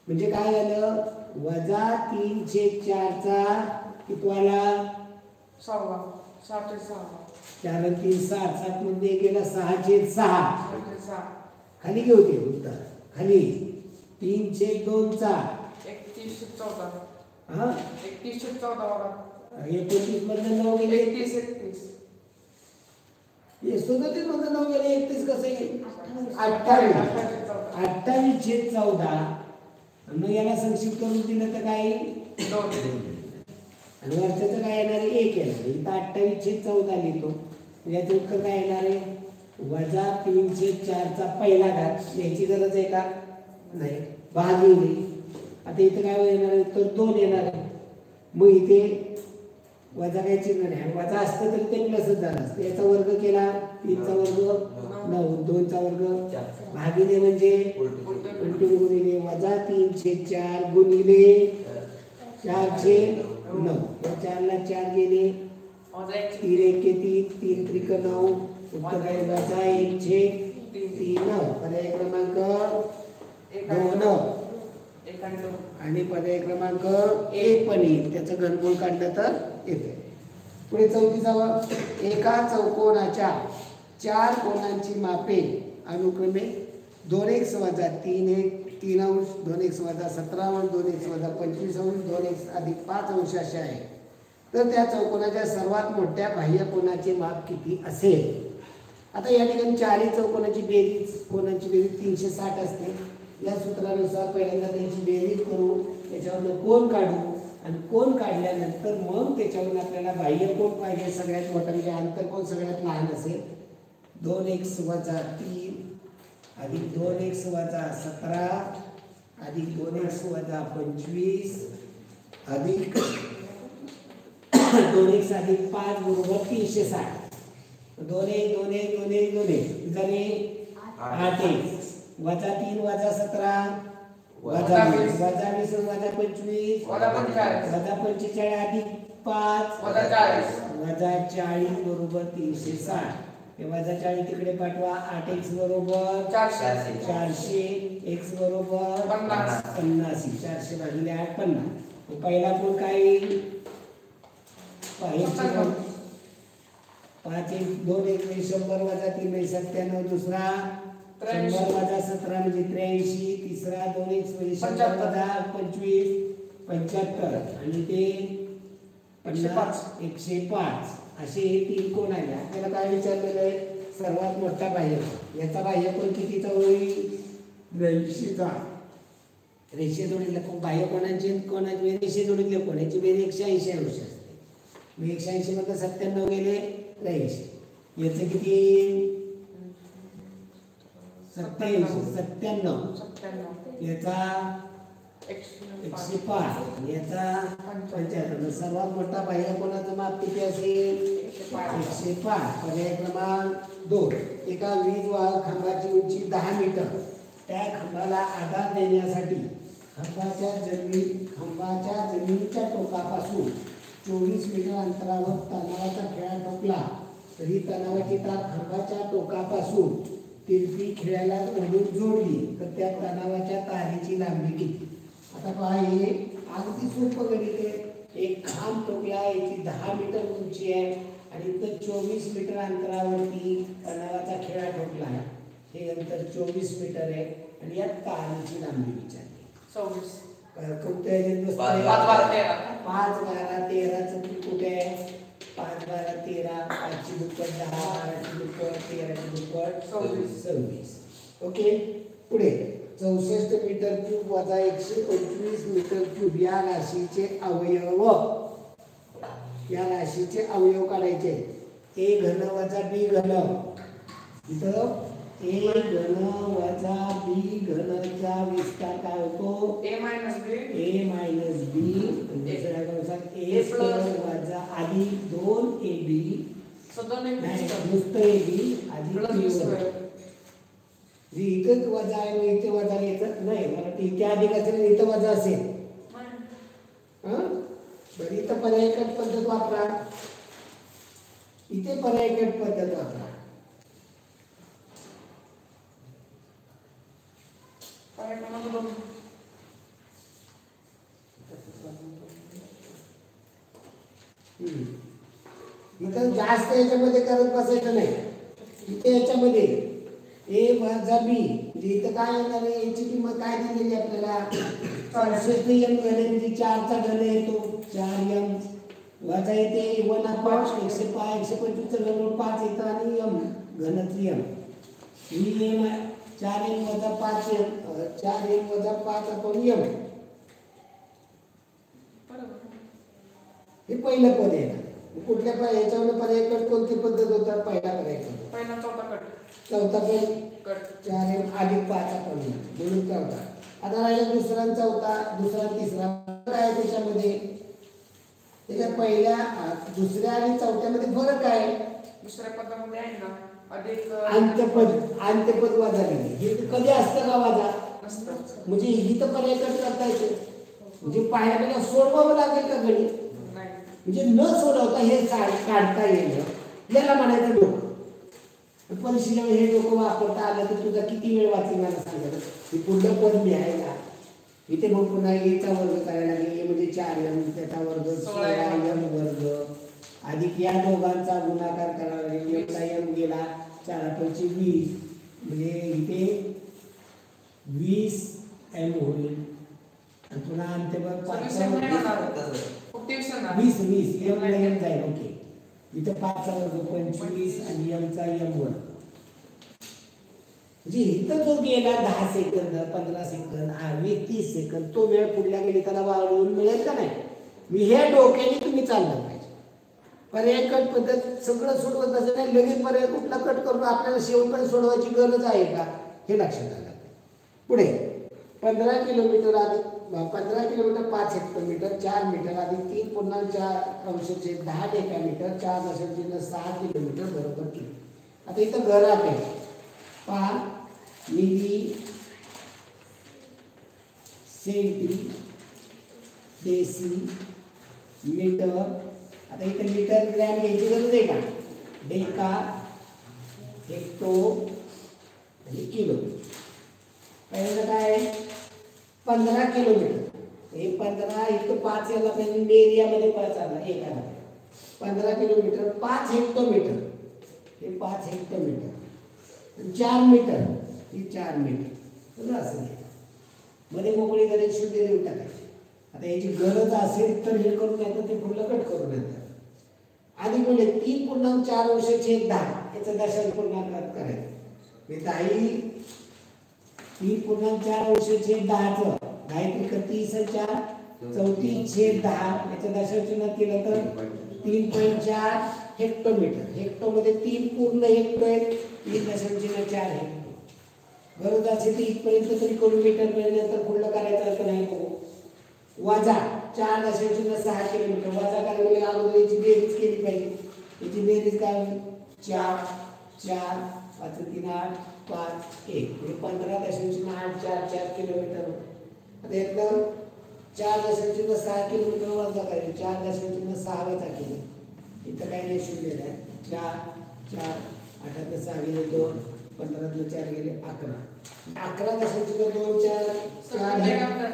म्हणजे काय झालं? वजा 3/4 चा कितवाला? 6. 6 4 आणि 3 7. 7 मध्ये गेला 6/6. खाली घेऊ ते उत्तर. खाली 3/2 चा 31/14. हा 31/14 बघा. 29 मधनं 9 गेले 31. हे 37 मधनं 9 गेले 31 कसं येईल? 28. 28/14. मग याला संक्षिप्त करून दिलं तर काय येईल? 2. आणि वरच्याचं काय येणार आहे? 1 येणार. इथं 28/14 लिहितो. याचं उत्तर काय येणार आहे? वजा 3/4 चा पहिला घात. याची गरज आहे का? नाही. भागिले. आता इथं काय येणार आहे? उत्तर 2 येणार आहे. मग इथे वजा काय चिन्ह नाही. वजा असतं तरी ते प्लसच झालं असतं. याचा वर्ग केला 3चा वर्ग 9 2चा वर्ग भागिले म्हणजे उलटून गुणिले वजा 3/4 गुणिले 4/9. या 4ला 4 गेले 3 1 3 3 त्रिक 9. उत्तर आहे वजा 1/3. पर्याय क्रमांक 2 आणि पर्याय क्रमांक 1 पण येईल. त्याचं घनमूळ काढलं तर येते. पुढे 34. एका चौकोनाच्या 4 कोनांची मापे अनुक्रमे 2x वजा 3 3 अंश 2x वजा 17 अंश 2x वजा 25 अंश 2x अधिक 5 अंश असे आहे. तर त्या चौकोनाच्या सर्वात मोठ्या बाह्य कोनाचे माप किती असेल? आता या ठिकाणी चारही चौकोनाची बेरीज कोनाची बेरीज 360 असते. या सूत्रानुसार पहिल्यांदा त्यांची बेरीज करू, त्याच्यावरून कोन काढू आणि कोन काढल्यानंतर मग त्याच्यावरून आपल्याला बाह्य कोन पाहिजे सगळ्यात मोठा म्हणजे आंतरकोन सगळ्यात लहान असेल. 2x वजा 3 अधिक 2x वजा 17 अधिक 2x वजा 25 अधिक 2x अधिक 5 बरोबर 360. 2 झाले 8x वजा 3 वजा 17 वजा 20 वजा 20 वजा 25 वजा 45 अधिक 5 वजा 40 बरोबर 360. हे वजा 40 तिकडे पाठवा. 8x बरोबर 400 x बरोबर 50. 400 भागिले 8 50. पहिला कोण काय येईल? 5 2 1 100 वजा 3 97. दुसरा 100 वजा 17 म्हणजे 83. तिसरा 2x म्हणजे 100 वजा 25 75 आणि ते 50 105. असे हे 3 कोण आले. आपल्याला काय विचारलेलं आहे? सर्वात मोठा बाह्य. याचा बाह्य कोण कितीचा होईल? 82चा. रेषे जोडीला बाह्य कोणाची रेषे जोडीतले कोणाची बेरीज 180 अंश असते. मग 180 मध्ये 97 गेले 83. याचं किती येईल? 97. याचा 105 याचा 75. सर्वात मोठा बाह्य कोणाचं माप किती असेल? 105. पर्याय क्रमांक 2. एका वीज वाहक खांबाची उंची 10 मीटर. त्या खांबाला आधार देण्यासाठी खांबाच्या जमिनीच्या टोकापासून 24 मीटर अंतरावर तणावाचा खिळा ठोकला तरी तणावाची तार खांबाच्या टोकापासून तिरपी खिळ्याला ओढून जोडली तर त्या तणावाच्या तारेची लांबी किती? आता पहा हे अगदी सोपं गणित आहे. एक खांब टोकला याची 10 मीटर उंची आहे आणि इथं 24 मीटर अंतरावरती तणावाचा खिळा ठोकला आहे. हे अंतर 24 मीटर आहे आणि या तारेची लांबी विचारली 26. कोणत्या 5 12 13. 5 12 13चं कुठे आहे? 5 12 13 5 ची दुप्पट 10 12 ची दुप्पट 13 ची दुप्पट 26. ओके पुढे 64 मीटर क्यूब वजा 125 मीटर क्यूब या राशीचे अवयव काढायचे. ए घन वजा बी घन. इथं ए घन वजा बी घनचा विस्तार काय होतो? ए मायनस बी दुसऱ्या कंसात ए स्क्वेअर वजा अधिक 2ab नुसतं ab अधिक b इथं वजा आहे मग इथे वजा घ्यायचं नाही. मला इथे अधिक असेल इथं वजा असेल. बरं इथं पर्यायकट पद्धत वापरा. इथे पर्यायकट पद्धत वापरा. इथं जास्त याच्यामध्ये करत बसायचं नाही. इथे याच्यामध्ये ए वजा बी म्हणजे इथं काय येणार आहे? याची किंमत काय दिलेली आपल्याला? 64 m घन म्हणजे 4 चा घन येतो 4m वजा येते 1/5 125 चा घन 5 येतं आणि m घनच m ही m 4m वजा 5m 4m वजा 5 आपण m हे पहिलं पद आहे. कुठल्या याच्यावर पर्यायकट कोणती पद्धत होतात? पहिला पर्यायकट पहिला चौथा पण 4m अधिक 5 आपण म्हणून चौथा. आता राहिला दुसरा आणि चौथा. दुसरा तिसरा काय त्याच्यामध्ये? त्याच्या पहिल्या दुसऱ्या आणि चौथ्यामध्ये फरक आहे. दुसऱ्या पदामध्ये आहे ना अधिक अंत्यपद वजा केली. हे कधी असतं का वजा? म्हणजे ही तर पर्यायकट करता येते. म्हणजे पाहिल्यापेक्षा सोडवावं लागेल का गणित? म्हणजे न सोडवता हे काढता येईल. याला म्हणायचं डोकं. परीक्षेला हे डोकं वापरता आलं तर तुझा किती वेळ वाचेल मला सांगा. हे पुढलं पद लिहायला इथे मग पुन्हा एचा वर्ग करायला लागेल. ए म्हणजे 4m त्याचा वर्ग 16m वर्ग अधिक या दोघांचा गुणाकार करावा लागेल. एवढा m गेला 4×5 = 20 म्हणजे इथे 20m होईल. आणि पुन्हा अंत्यपद 20 m जाईल. ओके इथं 5 चा वर्ग 25 आणि m चा m वर्ग म्हणजे इथं जो गेला 10 सेकंद 15 सेकंद 20-30 सेकंद तो वेळ पुढल्या गणिताला वाढवून मिळेल का नाही? मी हे डोक्याने तुम्ही चाललं पाहिजे. पर्यायकट पद्धत सगळं सोडवत असं नाही. लगेच पर्याय कुठला कट करून आपल्याला शेवटपर्यंत सोडवायची गरज आहे का हे लक्षात आलं. पुढे 15 किलोमीटर अधिक 15 किलोमीटर 5 हेक्टोमीटर 4 मीटर अधिक 3.4 10 डेकामीटर 4.6 किलोमीटर बरोबर किलो. आता इथं घरात आहे पहा मिली सेंटी डेसी मीटर. आता इथं मीटर ग्रॅम घ्यायची गरज आहे का? डेका हेक्टो आणि किलो. पहिल्यांदा काय 15 किलोमीटर हे 15 इथं 5 याला पाहिजे एरियामध्ये 5 आला एकाला 15 किलोमीटर 5 हेक्टोमीटर हे 5 हेक्टोमीटर 4 मीटर ही 4 मीटर असं मध्ये मोकळी गरज शून्य देऊन टाकायची. आता याची गरज असेल तर हे करून नाही तर ते पुढलं कट करून नंतर आधी म्हणजे 3.4/10 याचा दशांश पूर्णांकात करायचं. मी 3.4/10 10 30 4 34/10 याचा दशांश केलं तर 3.4 हेक्टोमीटर. हेक्टोमध्ये 3 पूर्ण हेक्टो आहेत. 3.4 हेक्टो. गरज असेल तर इथपर्यंत तरी करून मीटर नंतर पुढलं करायचं असं नाही. वजा 4.6 किलोमीटर वजा करायला अगोदर याची बेरीज केली पाहिजे. याची बेरीज काय होईल? 4 4 5 3 8 5 1 15.844 किलोमीटर. आता यातलं 4.6 किलोमीटर वजा करायचे 4.6 वजा केले. इथं काही नाही शून्य आहे. 4 4 8 6 गेले 2 15 4 गेले 11 11.2 4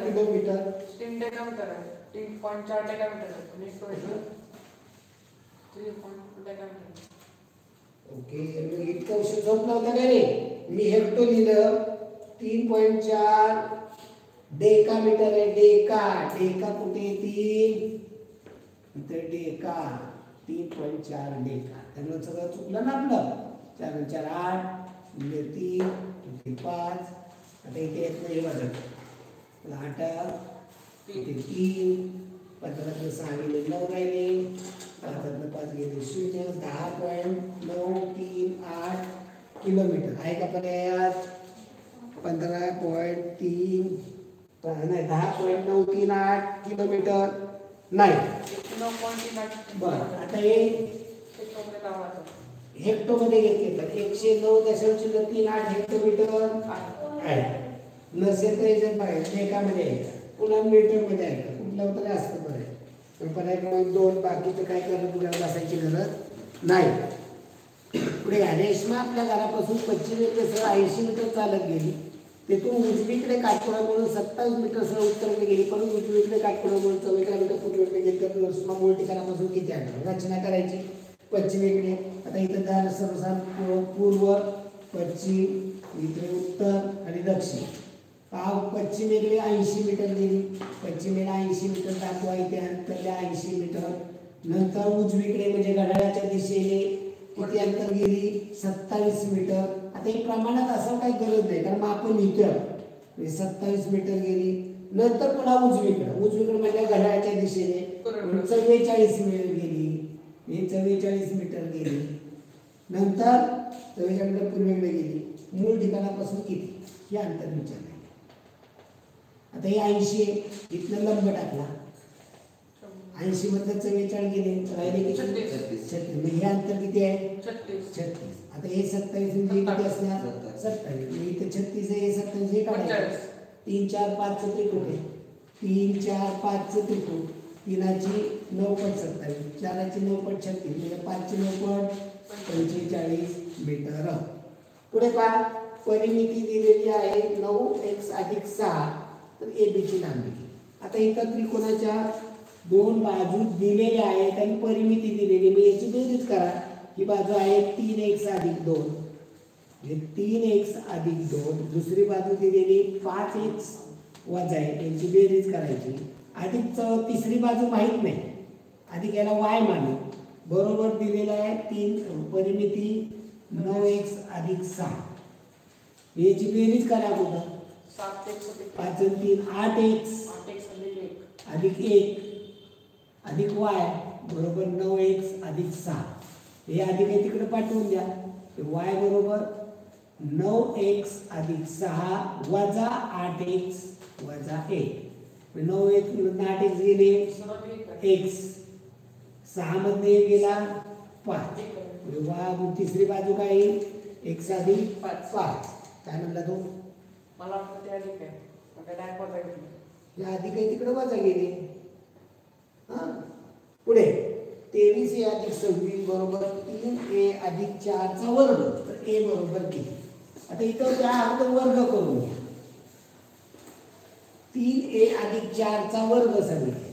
किलोमीटर 3 डेकामीटर आहे. 3.4 डेकामीटर आहे. 3.4 डेकामीटर. ओके इतकं विषय झोपला होता का रे? मी हेक्टो लिहिलं 3.4 डेकामीटर आहे. डेका कुठे येतील? इथे डेका 3.4 डेका. त्यामुळे सगळं चुकलं ना आपलं. 4 4 8 3 5 आता इथे येत नाही वजन. 8 इथे 3 15 6 गेले 9 राहिले 5 गेले 0 10.938 किलोमीटर आहे का पर्यायात? 15.3 नाही 10.938 किलोमीटर नाही. 9.38 बरं आता हे हेक्टोमध्ये नावाचं हेक्टोमध्ये घेतले तर 109.38 हेक्टोमीटर आहे. नसेल तर याच्यात बघायचं एकामध्ये आहे का पुन्हा मीटरमध्ये आहे का कुठलं तरी असतं बरं आहे. पण पर्याय क्रमांक 2 बाकीचं काय करत तुला बसायची गरज नाही. पुढे रेश्मा आपल्या घरापासून पश्चिमेकडे सरळ 80 मीटर चालत गेली. तेथून उजवीकडे काटकोडा म्हणून 27 मीटर सरळ उत्तरेकडे गेली. पण उजवीकडे काटकोडा म्हणून 14 मीटर पूर्वेकडे गेली तर रेश्मा मूळ ठिकाणापासून किती अंतर? रचना करायची पश्चिमेकडे. आता इथं झालं सर्वसाधारण पूर्व पश्चिम इथे उत्तर आणि दक्षिण. पश्चिमेकडे 80 मीटर गेली. पश्चिमेला 80 मीटर दाखवा इथे अंतरला 80 मीटर. नंतर उजवीकडे म्हणजे घड्याळाच्या दिशेने किती अंतर गेली? 27 मीटर. आता हे प्रमाणात असं काही गरज नाही कारण मग आपण लिहितोय 27 मीटर गेली. नंतर पुन्हा उजवीकडे म्हणजे घड्याळाच्या दिशेने 44 मीटर गेली. हे 44 मीटर गेली. नंतर 44 मीटर पूर्वेकडे गेली. मूळ ठिकाणापासून किती हे अंतर विचारलं. आता हे 80 आहे इथनं लंब टाकला 80 मधलं 44 गेले राहिले की 36. हे अंतर किती आहे? 36. आता हे 27 म्हणजे किती असणार? 27. इथे 36 आहे हे 27 हे काढायचं. 3 4 5 चं त्रिकोण आहे. 3 4 5 चं त्रिकोण. 3ची 9 पट 27 4ची 9 पट 36 म्हणजे 5ची 9 पट 45 मीटर. पुढे पहा परिमिती दिलेली आहे 9x अधिक 6 तर एबीची लांबी. आता इथं त्रिकोणाच्या 2 बाजू दिलेल्या आहेत आणि परिमिती दिलेली. मी याची बेरीज करा. ही बाजू आहे 3x अधिक 2 म्हणजे 3x अधिक 2. दुसरी बाजू दिलेली 5x वजा आहे यांची बेरीज करायची. अधिक तिसरी बाजू माहीत नाही अधिक याला y मानू. बरोबर दिलेला आहे 3 परिमिती 9x अधिक 6 याची बेरीज करा कुठं 5 आणि 3 8x अधिक 1 अधिक y बरोबर 9x अधिक 6. हे अधिक आहे तिकडे पाठवून द्या. y बरोबर 9x अधिक 6 वजा 8x वजा 1. 9x मधून 8x गेले x 6 मध्ये गेला 5. तिसरी बाजू काय x अधिक 5. काय म्हणला तो? मला वाटतं ते अधिक आहे. आता डायरेक्ट वजा घेतली. हे अधिक आहे तिकडे वजा गेले. पुढे 23a अधिक 26 बरोबर 3a अधिक 4 चा वर्ग. तर a बरोबर किती? आता इथं त्या अगोदर वर्ग करून घ्या. 3a अधिक 4 चा वर्ग सांगितले.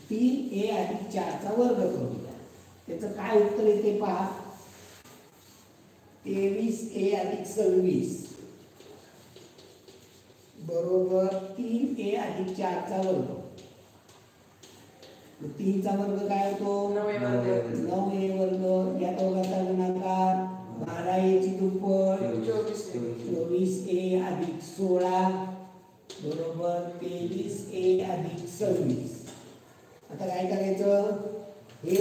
3a अधिक 4 चा वर्ग करून घ्या. त्याचं काय उत्तर येते पहा. 23a अधिक 26 बरोबर 3a अधिक 4 चा वर्ग. 3 चा वर्ग काय होतो? 9a वर्ग. या दोघांचा गुणाकार 12a ची दुप्पट 24a अधिक 16 बरोबर 23a अधिक 26. आता काय करायचं? हे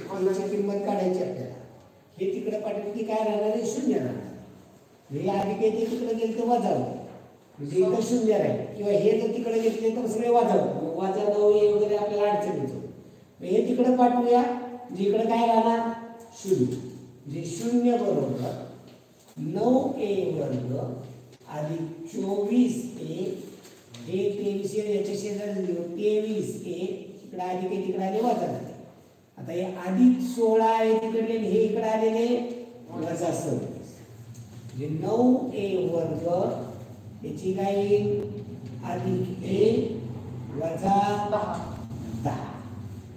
कोणाची किंमत काढायची आपल्याला. हे तिकडे पाठवलं की काय राहणार आहे? 0 राहणार. हे अधिक येते तिकडे गेले तर वजा होते म्हणजे इथं 0 राहील. किंवा हे जर तिकडे घेतले तर सगळे वजा होते. वजा 9a वगैरे आपल्याला अडचण येतो. हे तिकडे पाठवूया म्हणजे इकडे काय राहणार? 0 म्हणजे 0 बरोबर 9a वर्ग अधिक 24a. हे 23 याच्या शेजारी 23a इकडे अधिक आहे तिकडे आले वजा झाले. आता हे अधिक 16 आहे तिकडे हे इकडे आलेले वजा 26 म्हणजे 9a वर्ग याची काय येईल? अधिक a वजा 10.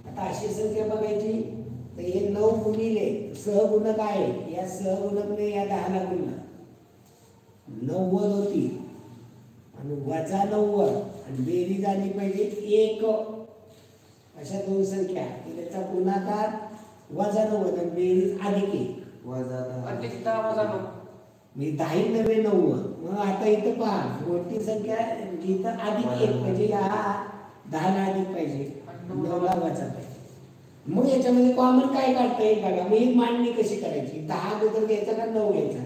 आता अशी संख्या बघायची तर हे 9 गुणिले सहगुणक आहे या सहगुणकने या 10 ला गुणला 90 होती आणि वजा 90 आणि बेरीज आली पाहिजे 1. अशा दोन संख्या त्याचा गुणाकार वजा 90 आणि बेरीज अधिक 1 अधिक 10 वजा 9 मी 10 नव्हे 9. मग आता इथं पहा मोठी संख्या इथं अधिक 1 म्हणजे या 10 ला अधिक पाहिजे 9 ला वजा पाहिजे. मग याच्यामध्ये कॉमन काय काढता येईल बघा. मग ही मांडणी कशी करायची. 10 अगोदर घ्यायचा का 9 घ्यायचा.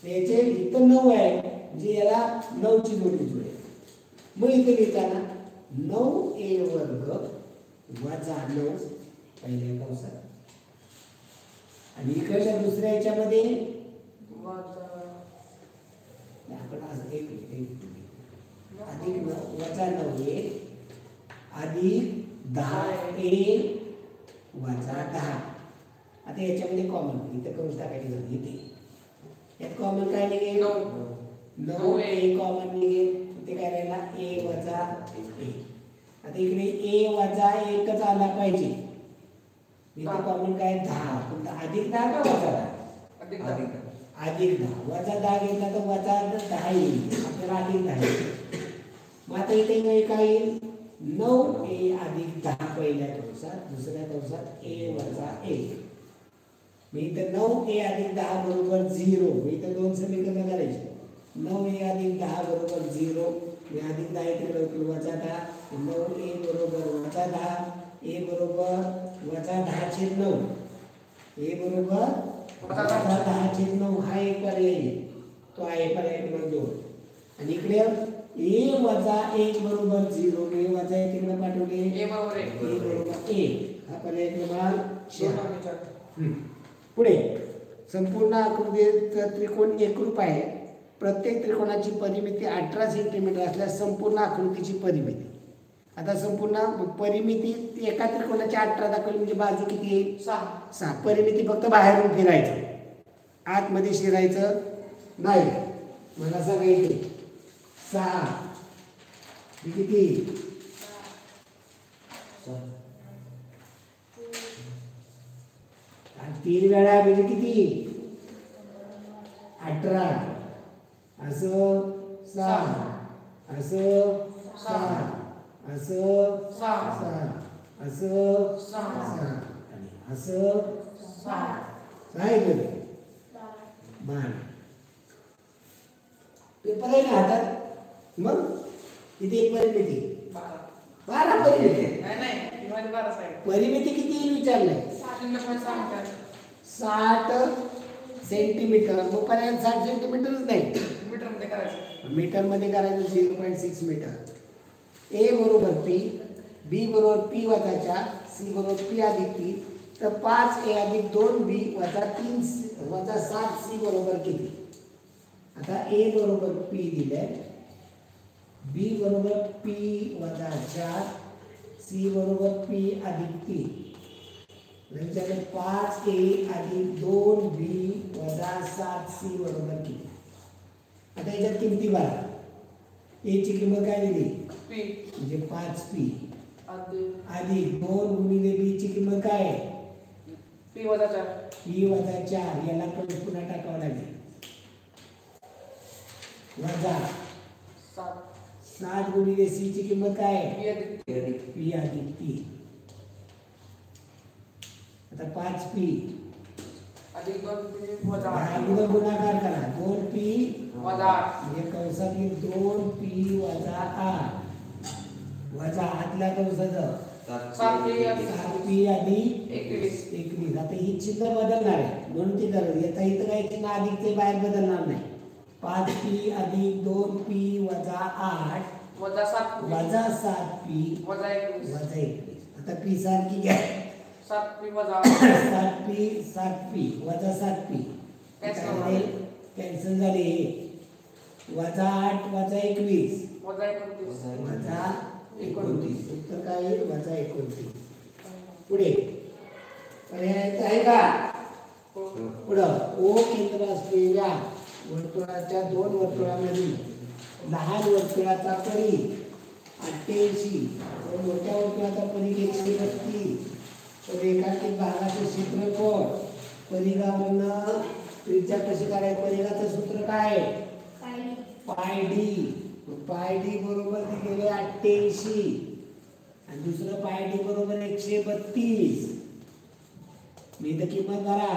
याचे इथं 9 आहे म्हणजे याला 9 ची जोडी जुळेल. मग इथे लिहिताना 9a वर्ग वजा 9 पहिल्या कंसात आणि इकडच्या दुसऱ्या याच्यामध्ये आपण असं एक अधिक 9 वजा 9a अधिक 10a वजा 10. आता याच्यामध्ये कॉमन इथं कंस टाकायची गरज इथे. यात कॉमन काय निघेल 9a कॉमन निघेल. इथे काय राहिला a वजा a. आता इकडे a वजा 1च आला पाहिजे. इथे कॉमन काय 10. पण अधिक 10 का वजा 10. अधिक 10 वजा 10 घेतला तर वजा 10 येईल. आपल्याला अधिक 10 येईल. मग आता इथे काय येईल 9a अधिक 10 पहिल्या कंसात दुसऱ्या कंसात a वजा 1. मी इथं 9a अधिक 10 बरोबर 0. मी इथं दोन समीकरण करायचे. 9a अधिक 10 बरोबर 0. मी अधिक 10 इकडे वजा 10. 9a बरोबर वजा 10. a बरोबर वजा 10/9. a बरोबर वजा 10/9 हा एक पर्याय आहे. तो आहे पर्याय क्रमांक 2. आणि इकडे a वजा 1 बरोबर 0. a वजा 1 तिकडे पाठवले a बरोबर 1 हा पर्याय क्रमांक 4. पुढे संपूर्ण आकृतीचा त्रिकोण एकरूप आहे. प्रत्येक त्रिकोणाची परिमिती 18 सेंटीमीटर असल्यास संपूर्ण आकृतीची परिमिती. आता संपूर्ण परिमिती एका त्रिकोणाची 18 दाखवली म्हणजे बाजू किती येईल 6. परिमिती फक्त बाहेरून फिरायचं आतमध्ये शिरायचं नाही. मला सांगायचे 6 किती 3 वेळा म्हणजे किती 18. असं 6 असं 6 असं 6 असं 6 आणि असं 6 सांगितलं 12. पेपर आहे ना हातात. मग किती एक परिमिती 12 परिमिती. परिमिती किती येईल विचारलंय 60 सेंटीमीटर. मग पर्यंत 60 सेंटीमीटरच नाही मीटर मध्ये करायचं 0.6 मीटर. a बरोबर p b बरोबर p वजा 4 c बरोबर p अधिक 3. तर 5a अधिक 2b वजा 3 वजा 7c बरोबर किती. आता a बरोबर p दिलंय b बरोबर p वजा 4 c बरोबर p अधिक 3. नंतर 5a अधिक 2b वजा 7c बरोबर किती. आता याच्यात किमती बघा. a ची किंमत काय दिली म्हणजे 5p अधिक 2 गुणिले b ची किंमत काय p वजा 4. p वजा 4 याला पण पुन्हा टाकावं लागेल वजा 7 गुणिले c ची किंमत काय p अधिक 3. आता 5p अधिक 2p वजा 8 गुणाकार करा 2p वजा 8 म्हणजे कंसातील 2p वजा 8 वजा आतल्या कंसाचं 7p अधिक 21. आता ही चिन्ह बदलणार आहे म्हणून ती गरज. आता इथं काही चिन्ह अधिकचे बाहेर बदलणार नाही. 5p अधिक 2p वजा 8 वजा 7p वजा 21. आता p सारखी घ्या 7p वजा 7p वजा 7p कॅन्सल झाले. वजा 8 वजा 21 वजा 29 वजा 29. उत्तर काय येईल वजा 29. पुढे पर्याय आहे का पुढं ओ केंद्र असलेल्या वर्तुळाच्या 2 वर्तुळांमधील लहान वर्तुळाचा परी 88 व मोठ्या वर्तुळाचा परी 132. रेखांकित भागाचे क्षेत्रफळ परिघावरून त्रिज्या कशी काढायची. परिघाचं सूत्र काय पाय डी बरोबर दिलेले 88 आणि दुसरं पाय डी बरोबर 132. मी इथं किंमत करा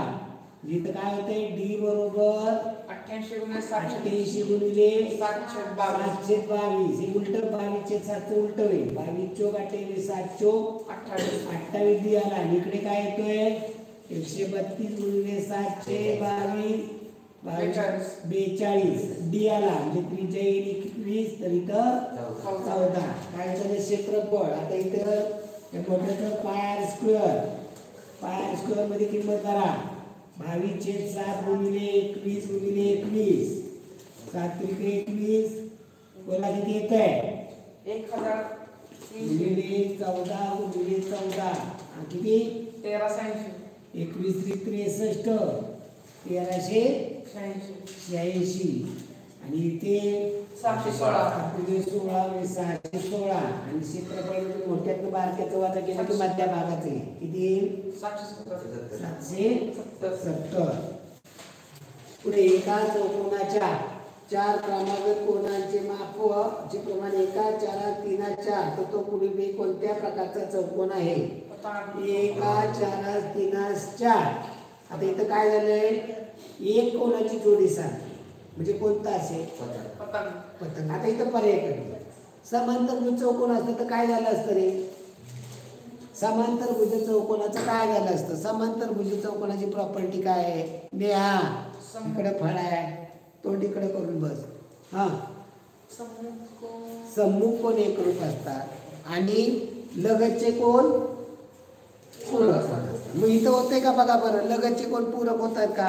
इथं काय होतंय डी बरोबर 88 गुणिले 700 88 गुणिले 722 722 हे उलट 22 7 उलट होईल 22 चोक 28 7 चोक 28 डी आला आणि इकडे काय येतोय 132 गुणिले 722 42 डी आला म्हणजे त्रिज्या येईल 21 तर इथं 14 काय झालं क्षेत्रफळ आता इथं हे मोठ्याचं पाय स्क्वेअर मध्ये किंमत करा 22/7 गुणिले 21 गुणिले 21 7 त्रिके 21 बोला किती येत आहे 1000 गुणिले 14 गुणिले 14 किती 1386 21 त्रिक 63 1386 आणि इथे 716 16 616 आणि क्षेत्रफळ मोठ्यातनं बारक्याचं वाटा केलं की मधल्या भागाचं आहे. किती 770 पुढे एका चौकोनाच्या 4 क्रमागत कोणांचे माप जे प्रमाणे एका 4 3 4 तर तो पुढे कोणत्या प्रकारचा चौकोन आहे एका 4 3 4 आता इथं काय झालंय एक कोणाची जोडी सांग म्हणजे कोणता असेल पतंग आता इथं पर्याय करूया समांतरभुज चौकोन असतं तर काय झालं असतं रे समांतरभुज चौकोनाचं काय झालं असतं समांतरभुज चौकोनाची प्रॉपर्टी काय आहे नेहा इकडे फळ आहे तोंड इकडे करून बस हा सम्मुख कोण एकरूप असतात आणि लगतचे कोण पूरक असतात मग इथं होते का बघा बरं लगतचे कोण पूरक होतात का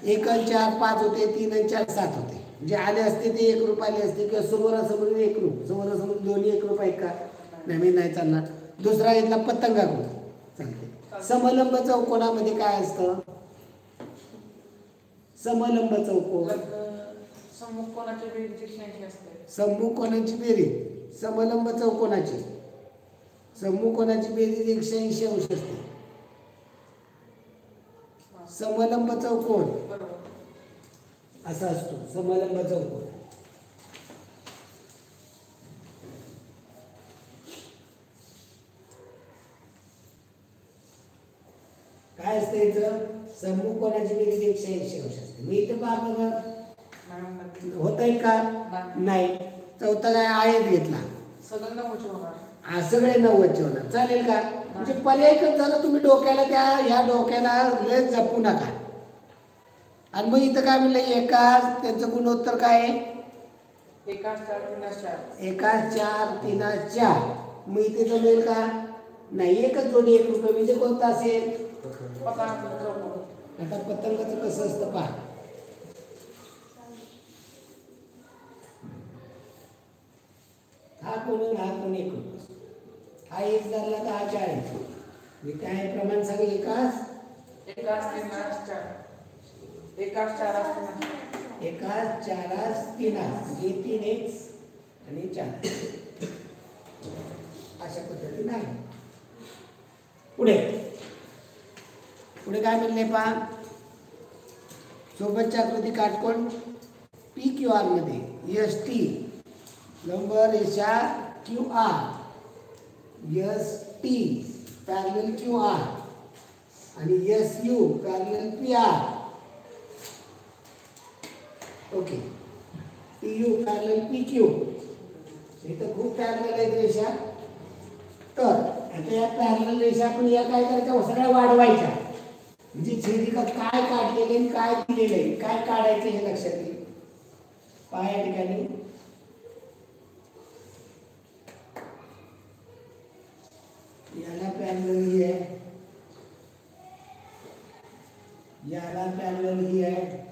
1 आणि 4 5 होते 3 आणि 4 7 होते म्हणजे आले असते ते एकरूप आले असते किंवा समोरासमोर एकरूप समोरासमोर दोन्ही एकरूप आहेत का नाही नाही चालणार दुसरा इथला पतंगाकृत चालते समलंब चौकोनामध्ये काय असतं समलंब चौकोन सम्मुख कोणाची बेरीज 180 असते सम्मुख कोणाची बेरीज समलंब चौकोनाची सम्मुख कोणाची बेरीज 180 अंश असते समलंब चौकोन असा असतो समलंब चौकोन काय असतं इथं सम्मुख कोणाची बेरीज 180 अंश असते मी इथं बघा होत आहे का नाही चौथा काय आयत घेतला सगळे 90 होणार चालेल का म्हणजे पर्याय कसं झालं तुम्ही डोक्याला त्या ह्या डोक्याला लय जपू नका आणि मग इथं काय म्हणलं एका त्यांचं गुणोत्तर काय आहे 1 4 3 4 मग इथे जमेल का नाही एकच जोडी 1 रुपये म्हणजे कोणता असेल आता पतंगाचं कसं असतं पहा हा कोण हा कोण 1 रुपये हा 1 धरला तर हा 4 मी काय प्रमाण सांगेल एकाच 4 3 म्हणजे 3x आणि 4 अशा पद्धतीने आहे पुढे पुढे काय म्हणले पहा सोबतच्या आकृती काटकोन PQR मध्ये ST लंब रेषा QR ST पॅरलल QR आणि SU parallel PR okay PU parallel PQ इथं खूप पॅरलल आहेत रेषा तर आता या पॅरलल रेषा आपण या काय करायच्या सगळ्या वाढवायच्या म्हणजे छेदिका काय काढलेले आणि काय दिलेले काय काढायचे हे लक्षात येईल पहा या ठिकाणी याला पॅरलल ही आहे याला पॅरलल ही आहे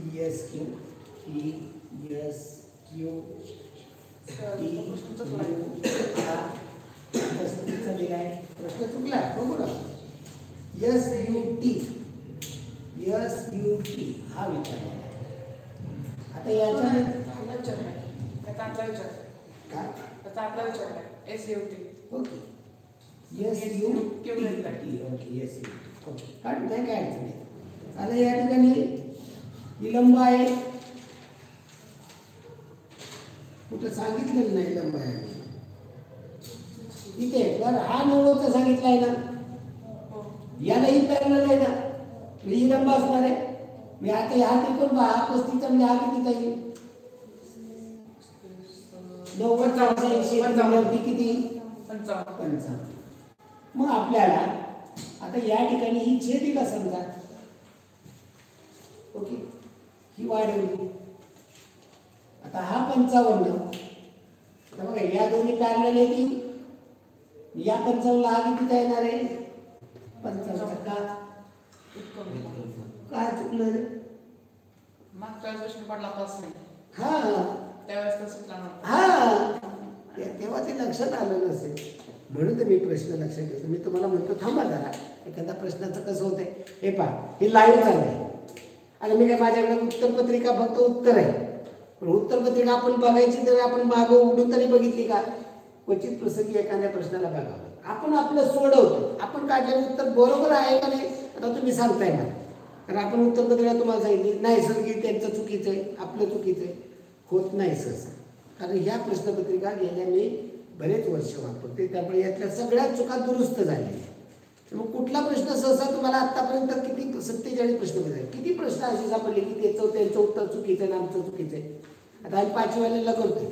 ESQ प्रश्न चुकला बघा SUT हा विचार आता याच्या ओके काढून काय काय अडचण नाही आता या ठिकाणी विलंब आहे कुठं सांगितलेलं नाही लंब आहे इथे तर हा 90 सांगितलाय ना, हो. यालाही पॅरलल आहे ना, ही लंब असणार आहे. मी आता ह्या त्रिकोण हा 35 म्हणजे हा कितीचा येईल? 90 180 म्हणजे किती? 55. मग आपल्याला आता या ठिकाणी ही छेदिका समजा, ओके, ही वाढवली. आता हा 55, बघा या दोन्ही पॅरलल येतील. या 55 हा कितीचा येणार आहे? 55. काय चुकलं रे? मागच्या वेळेस प्रश्न पडला होताच नाही. हा त्यावेळेस तसंच लागणार. हा तेव्हा ते लक्षात आलं नसेल, म्हणून तर मी प्रश्न लक्षात घेतो. मी तुम्हाला म्हणतो थांबा जरा, एखाद्या प्रश्नाचं कसं होतंय हे पहा, हे लाईव्ह चाललंय आणि मी काय माझ्याकडे उत्तरपत्रिका फक्त उत्तर आहे, पण उत्तरपत्रिका आपण बघायची तर आपण मागं उघडून तरी बघितली का? क्वचित प्रसंगी एखाद्या प्रश्नाला बघावं, आपण आपलं सोडवतो, आपण काढलेलं उत्तर बरोबर आहे का नाही आता तुम्ही सांगताय ना. कारण आपण उत्तरपत्रिका तुम्हाला सांगितली नैसर्गिक त्यांचं चुकीचं आहे, आपलं चुकीचं आहे, होत नाही सहसा. कारण ह्या प्रश्नपत्रिका गेल्या मी बरेच वर्ष वापरते, त्यामुळे यातल्या सगळ्याच चुका दुरुस्त झालेल्या. मग कुठला प्रश्न सहसा तुम्हाला आतापर्यंत किती 47 प्रश्न बघायचे, किती प्रश्न असे सापडले की त्यांचं उत्तर चुकीचं आहे, आमचं चुकीचं आहे. आता आम्ही 5वी वाल्याला करतोय,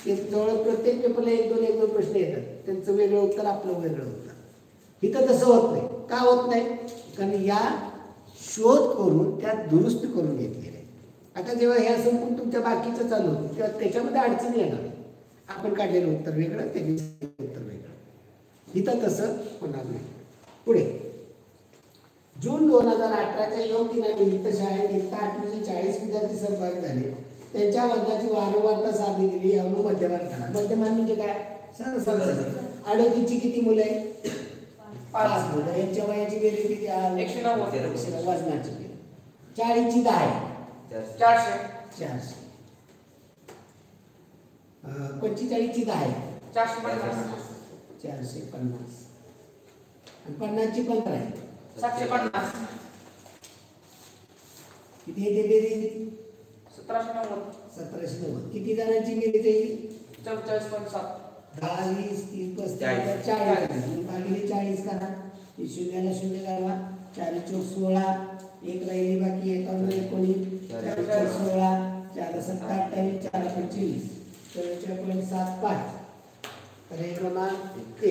ते जवळ प्रत्येक पेपरला 1-2 प्रश्न येतात, त्यांचं वेगळं उत्तर आपलं वेगळं उत्तर. इथं तसं होत नाही. का होत नाही? कारण या शोध करून त्यात दुरुस्त करून घेतलेलं आहे. आता जेव्हा ह्या संपून तुमच्या बाकीचं चालू होतं तेव्हा त्याच्यामध्ये अडचणी येणार. आपण काढलेलं उत्तर वेगळं, त्याचं उत्तर वेगळं. इथं तसं होणार नाही. पुढे जून 2018च्या योग दिनानिमित्त शाळेत 840 विद्यार्थी सहभागी झाले. त्यांच्या वर्गाची वारंवारता साधली गेली. यावरून मध्यमान करा. मध्यमान म्हणजे काय? आडोतीची किती मुलं आहे? 5 मुलं. यांच्या वयाची बेरीज किती? 190. वजनाची बेरीज 40ची 10 आहे. 400. 45ची 10 आहे. 450. आणि 50ची 15 आहे. 750. किती येते बेरीज? 1790. किती जणांची बेरीज येईल? 44.7. 10, 20, 30, 35, 40. भागिले 40 करा. शून्याला शून्य घालवा. 4 चौक 16. एक राहिली बाकी 51, 19, 4 16, 4 7 28, 4 25, 7 5. तर हे क्रमांक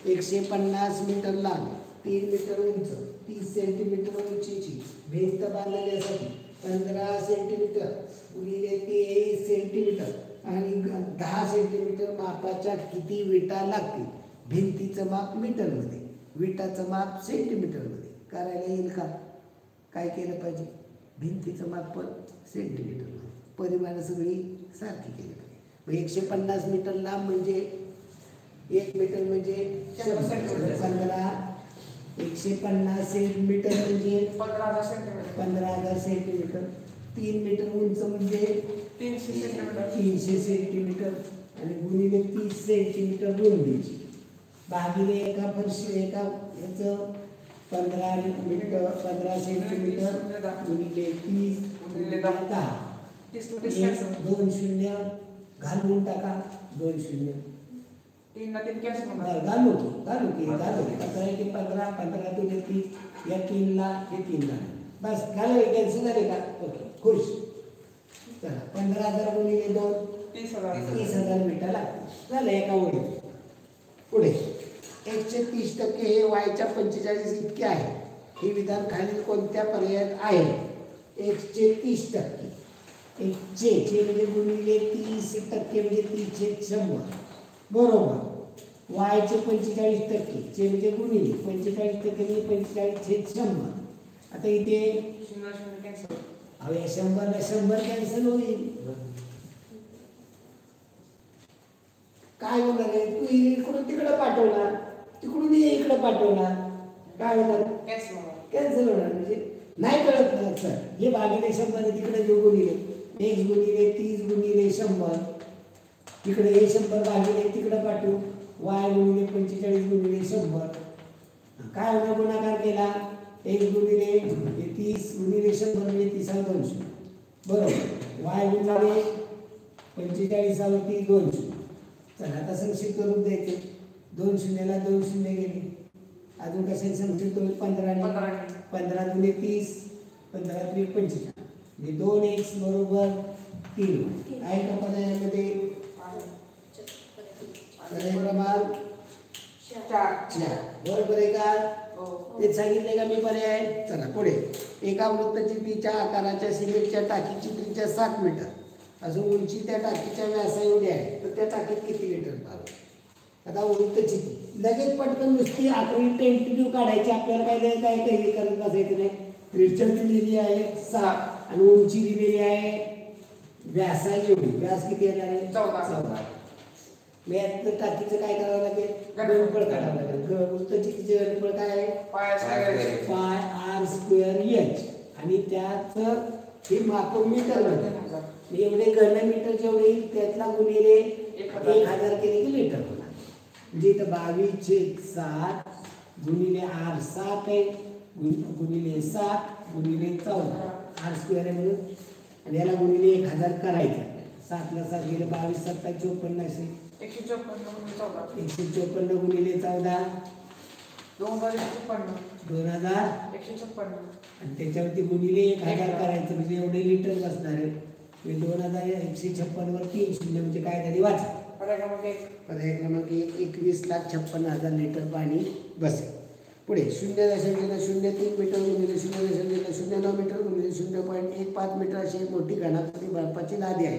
150 मीटर लांब, 3 मीटर उंच, 30 सेंटीमीटर उंचीची भिंत बांधण्यासाठी 15 सेंटीमीटर गुणिले 23 सेंटीमीटर आणि 10 सेंटीमीटर मापाच्या किती विटा लागतील? भिंतीचं माप मीटरमध्ये, विटाचं माप सेंटीमीटरमध्ये करायला येईल का? काय केलं पाहिजे? भिंतीचं माप पण सेंटीमीटरमध्ये, परिमाणं सगळी सारखी केली पाहिजे. मग 150 मीटर लांब म्हणजे 1 मीटर म्हणजे 15. 150 सेंटीमीटर म्हणजे 15,000 सेंटीमीटर. 3 मीटर उंच म्हणजे 300 सेंटीमीटर आणि गुणिले 30 सेंटीमीटर रुंदीची भागिले एका याचं 15 मीटर 15 सेंटीमीटर गुणिले 30 गुणिले 10. 2 शून्य घालून टाका. 2 शून्य घालू की 15 15 दुने 30. या 3ला हे 3ला बस घालू. कॅन्सल झाले का? ओके, खुश. चला 15,000 गुणिले 2 30,000 मीटर लागते. झालं एका ओळीत. पुढे 130% हे वायच्या 45 इतके आहे. हे विधान खालील कोणत्या पर्यायात आहे? 130%. 100 म्हणजे गुणिले 30% म्हणजे 30/100 बरोबर. वायचे 45% चे म्हणजे गुणिले 45% म्हणजे 45/100. आता इथे 0 कॅन्सल. अहो 100ला 100 कॅन्सल होईल. काय होणार आहे? तू इकडून तिकडे पाठवणार, तिकडून ये इकडे पाठवणार, काय होणार? कॅन्सल होणार. म्हणजे नाही कळत ना सर. हे भागिले 100 तिकडे जो गुणिले 1 गुणिले 30 गुणिले 100 तिकडे हे 100 भागिले तिकडे पाठवू. वाय गुणिले 45 गुणिले 100 काय होणार? गुणाकार केला 1 गुणिले 30 गुणिले 100 म्हणजे 30,200 बरोबर. वाय गुणिले 45 वरती 200. चला आता संक्षिप्त रूप द्यायचे. 2 शून्याला 2 शून्य गेले. अजून कशाने संख्येत होईल? 15 ने. 15 दुने 30, 15 त्रिक 25. म्हणजे 2x बरोबर 3 आहे का पर्यायामध्ये? पर्याय क्रमांक 4 बरोबर आहे का? ते सांगितले का मी पर्याय? चला पुढे. एका वृत्तचित्तीच्या आकाराच्या सिमेंटच्या टाकीची त्रिज्या 7 मीटर अजून उंची त्या टाकीच्या व्यासा एवढी आहे, तर त्या टाकीत किती लिटर पाणी? आता वृत्तचित्ती लगेच पटकन नुसती आकडी टेंटेटिव्ह काढायची. आपल्याला काय काही करत बसायचं नाही. त्रिज्या दिलेली आहे 7 आणि उंची दिलेली आहे व्यासा एवढी. व्यास किती येणार आहे? 14. मग यात टाकीचं काय करावं लागेल? घनफळ काढावं लागेल. वृत्तचित्तीचे घनफळ काय आहे? पाय आर स्क्वेअर एच आणि त्यात हे माप मीटर मध्ये एवढे घन मीटर जेवढे त्यातला गुणिले 1000 केले की लिटर होणार. म्हणजे इथं 22/7 गुणिले आर 7 आहे गुणिले 7 गुणिले 14 आर स्क्वेअर आहे म्हणून आणि याला गुणिले 1000 करायचं. 7 ला 7 गेले 22 7 54 असेल. 154 गुणिले 14 2000 आणि त्याच्यावरती गुणिले 1000 करायचं म्हणजे एवढे लिटर बसणार आहे. 2156 वर 3 शून्य म्हणजे काय झाली? वाचा. पर्याय क्रमांक 1 21,56,000 लिटर पाणी बसेल. पुढे 0.03 मीटर गुणिले 0.09 मीटर गुणिले 0.15 मीटर अशी एक मोठी घनाकृती बर्फाची लादी आहे.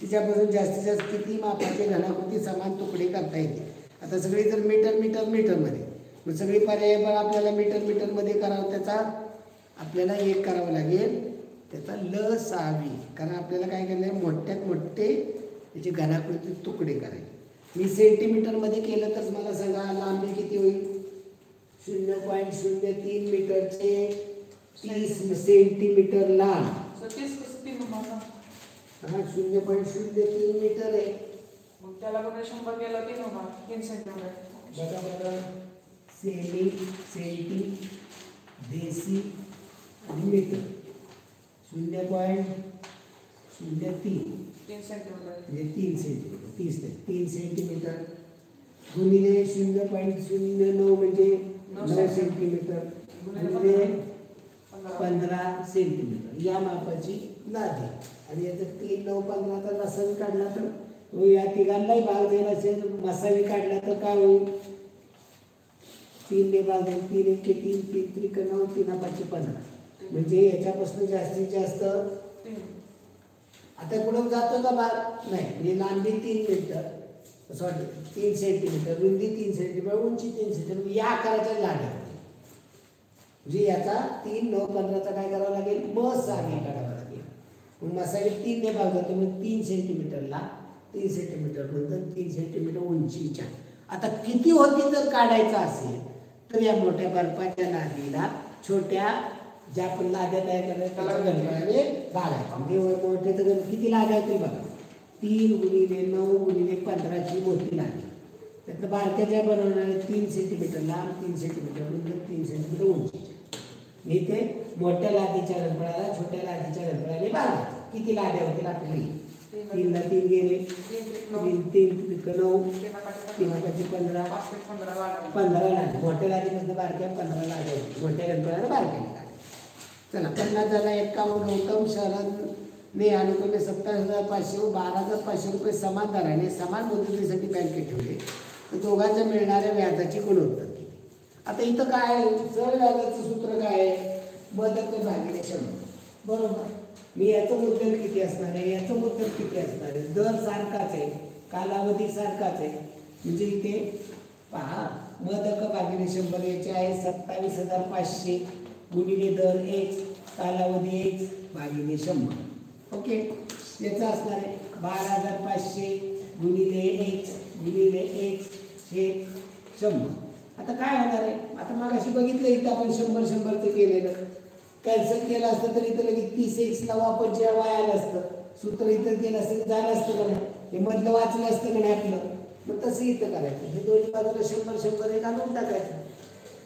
तिच्यापासून जास्तीत जास्त किती मापाचे घनाकृती समान तुकडे करता येते? आता सगळी जर मीटरमध्ये मग सगळी पर्याय पण आपल्याला मीटरमध्ये करावं. त्याचा आपल्याला एक करावं लागेल त्याचा लसावी, कारण आपल्याला काय केलं आहे मोठ्यात मोठे त्याचे घनाकृती तुकडे करायचे. मी सेंटीमीटरमध्ये केलं तर मला सांगा लांबी किती होईल? 0.03 मीटरचे 30 सेंटीमीटर लांब. हा 0.03 मीटर आहे. मग त्याला पण 100 केला 3 होणार 3 सेंटीमीटर. बरोबर. सेमी सेंटी देसी आणि मीटर 0.03 3 सेंटीमीटर म्हणजे 3 सेंटीमीटर 3 सेंटीमीटर गुणिले 0.09 म्हणजे 9 सेंटीमीटर गुणिले 15 सेंटीमीटर या मापाची लादी. आणि याचं 3 9 15 तर मसावी काढला तर या तिघांनाही भाग दिला असेल. मसावी काढला तर काय होईल? 3 ने भाग देईल 3 1 3 3 त्रिक 9 3 5 15 म्हणजे याच्यापासून जास्तीत जास्त 3. आता कुठं जातो का भाग? नाही. म्हणजे लांबी 3 मीटर 3 सेंटीमीटर रुंदी 3 सेंटीमीटर उंची 3 सेंटीमीटर या आकाराच्या लाड्या म्हणजे याचा 3 9 15चा काय करावं लागेल? मसावी काढावा लागेल. मग मसावी 3 ने भाग जातो मग 3 सेंटीमीटरला 3 सेंटीमीटर रुंद 3 सेंटीमीटर उंचीच्या. आता किती होती जर काढायचं असेल तर या मोठ्या बर्फाच्या लादीला छोट्या ज्या आपण लाद्या तयार करायच्या त्याला गणपणाने भागायचं. म्हणजे मोठ्याचं गण किती लाद्या होतील बघा? 3 गुणिले 9 गुणिले 15ची मोठी लादी. त्यातलं बारक्या ज्या बनवणार 3 सेंटीमीटर लांब 3 सेंटीमीटर रुंद 3 सेंटीमीटर उंची. इथे मोठ्या लादीच्या गणपणाला छोट्या लादीच्या गणपणाने भागायचं. किती लाद्या होतील आपल्याला? 3 ला 3 गेले 3 त्रिक 9 3 5 15 15 लादी. मोठ्या लादीपासून बारक्या 15 लाद्या होती. मोठ्या गणपणाला बारक्या लाद्या. चला 50,51 गौतम शहराने अनुक्रमे 27,500 व 12,500 रुपये समान दराने समान मुदतीसाठी बँकेत ठेवले तर दोघांच्या मिळणाऱ्या व्याजाची गुणोत्तर किती? आता इथं काय जर व्याजाचं सूत्र काय आहे? मदत भागिले 100. बरोबर. मी याचं मुद्दल किती असणार आहे? याचं मुद्दल किती असणार आहे? दर सारखाच आहे कालावधी सारखाच आहे. म्हणजे इथे पहा मदक भागिले 100 याचे आहे 27,500 गुणिले दर x कालावधी x भागिले 100. ओके. याचं असणार आहे 12,500 गुणिले x गुणिले x हे 100. आता काय होणार आहे? आता मग अशी बघितलं इथं आपण 100 केलेलं कॅन्सल केलं असतं तर इथं लगेच 30x ला वापर जेव्हा आलं असतं सूत्र इथं केलं असतं झालं असतं का नाही? हे मधलं वाचलं असतं का नाही आपलं? मग तसं इथं करायचं. हे दोन्ही बाजूला 100 हे घालून टाकायचं.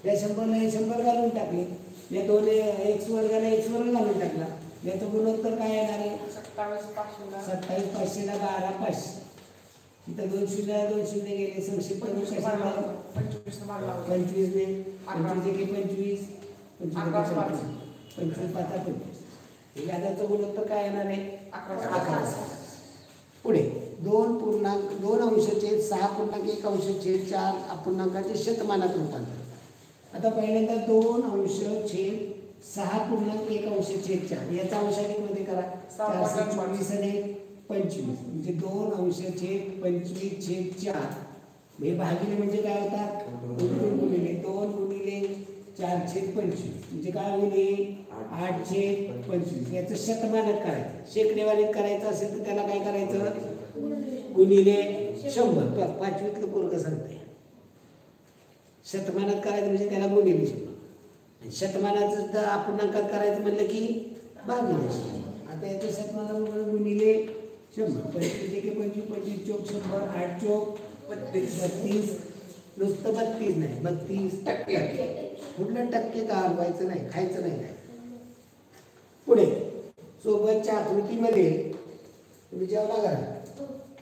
या 100ला हे 100 घालून टाकले. या दोन x वर्गाला x वर्ग घालून टाकला. याचं गुणोत्तर काय येणार आहे? 27,500 27,500 ला 12,500 इथं 2 शून्य गेले संक्षिप्त करून कशाला 25 ने भाग लावला. 25 ने 25 एके 25 अकरा 25 पाचा 25 हे व्याजाचं गुणोत्तर काय येणार आहे 11. पुढे 2.2 6.1 अंश छेद 4 अपूर्णांकाचे शतमानात रूपांतर आता पहिल्यांदा 2 अंश छेद 6.1 अंश छेद 4 याचा अंशाने मध्ये करा 424 आणि 25 म्हणजे 2 अंश छेद 25 छेद 4 हे भागिले म्हणजे काय होतात 2 गुणिले 2 गुणिले 4 छेद 25 म्हणजे काय होईल 8 छेद 25 याचं शतमानात करायचं शेकडेवारीत करायचं असेल तर त्याला काय करायचं गुणिले 100 बघ पाचवीतलं पोरगं सांगते शतमानात करायचं म्हणजे त्याला गुणिले 100 शतमानाचं जर अपूर्णांकात करायचं म्हणलं की भागिले 100 आता याचं शतमानात गुणिले 100 25 एके 25 25 चौक 100 8 चौक 32 नुसतं 32 नाही 32% कुठलं टक्के का हलवायचं नाही खायचं नाही काय पुढे सोबतच्या आकृतीमध्ये तुम्ही जेवला करा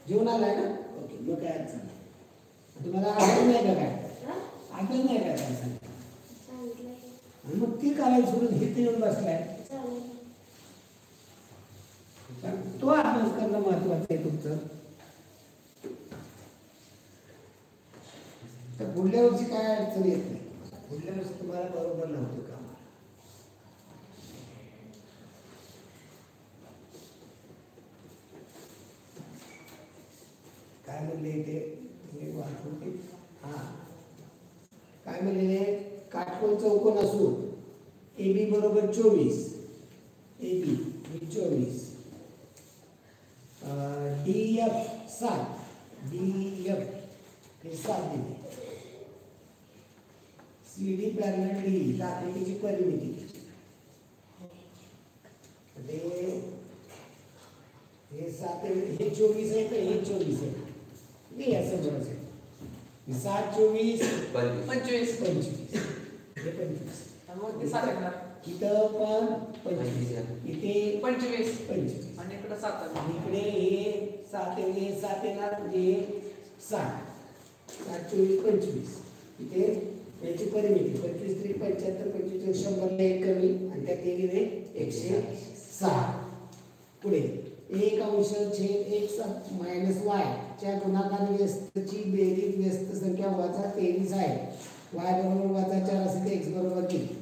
जेवण आलाय ना ओके मग काय अडचण नाही तुम्हाला आठवण नाही का काय आठवण नाही काय काय सांगितलं मग ती करायला सोडून हे ते येऊन बसलाय तो अभ्यास करणं महत्वाचं आहे तुमचं तर पुढल्या वर्षी काय अडचण येत नाही पुढल्या वर्षी तुम्हाला बरोबर नव्हतं का काय म्हणले ते हा काय म्हणले काटकोन चौकोन असून ए बी बरोबर 24 A B 24 D F 7 D F हे 7 दिले सी डी पॅरलल डी आकृतीची परिमिती हे 7 हे 24 आहे तर हे 24 आहे हे असं बरंच आहे 7 24 25 हे 25 मग ते 7 येणार. इथं पण 25 इथे 25 25 आणि इकडे 7 आणि इकडे हे 7 हे 7 येणार म्हणजे 7 7 24 25 इथे याची परिमिती 25 3 75 25 100 ला 1 कमी आणि त्यात गेले 106 पुढे 1 अंश छेद x मायनस y च्या गुणाकार व्यस्तची बेरीज व्यस्त संख्या वजा 23 आहे y बरोबर वजा 4 असेल तर x बरोबर किती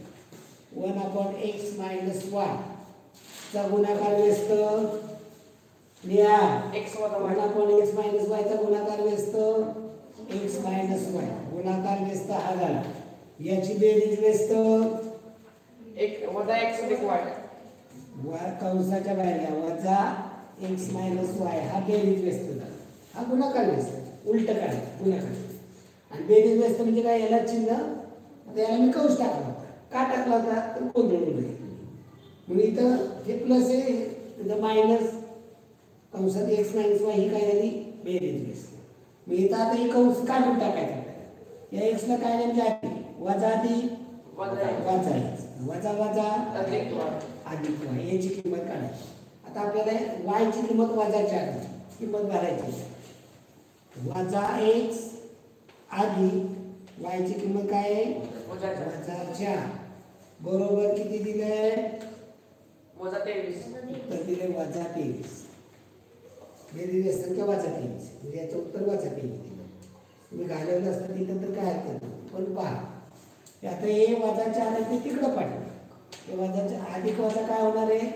1/x मायनस y चा गुणाकार व्यस्त लिहा x वजा y 1/x मायनस y चा गुणाकार व्यस्त x मायनस y गुणाकार व्यस्त हा झाला याची बेरीज व्यस्त वजा x अधिक y y कंसाच्या बाहेर वजा x मायनस y हा बेरीज व्यस्त झाला हा गुणाकार व्यस्त उलट काय गुणाकार आणि बेरीज व्यस्त म्हणजे काय याला चिन्ह आता याला मी कंस टाकला होता का टाकला होता तर गोंधळून नाही म्हणून इथं हे प्लस आहे इथं मायनस कंसात x मायनस y ही काय झाली बेरीज व्यस्त मग इथं आता हे कंस काढून टाकायचं या x ला काय नेमके आहे वजा अधिक वजा वजा वजा अधिक y अधिक y याची किंमत काढायची आता आपल्याला y ची किंमत वजा 4 किंमत भरायची वजा x अधिक y ची किंमत काय आहे वजा वजा 4 बरोबर किती दिले वजा 23 उत्तर दिले वजा 23 बेरीज संख्या वजा 23 म्हणजे याचं उत्तर वजा 23 दिलं तुम्ही घालवलं असतं तिथं तर काय हरकत नाही पण पहा आता हे वजा 4 आहे ते तिकडं पाठवा हे वजा अधिक वजा काय होणार आहे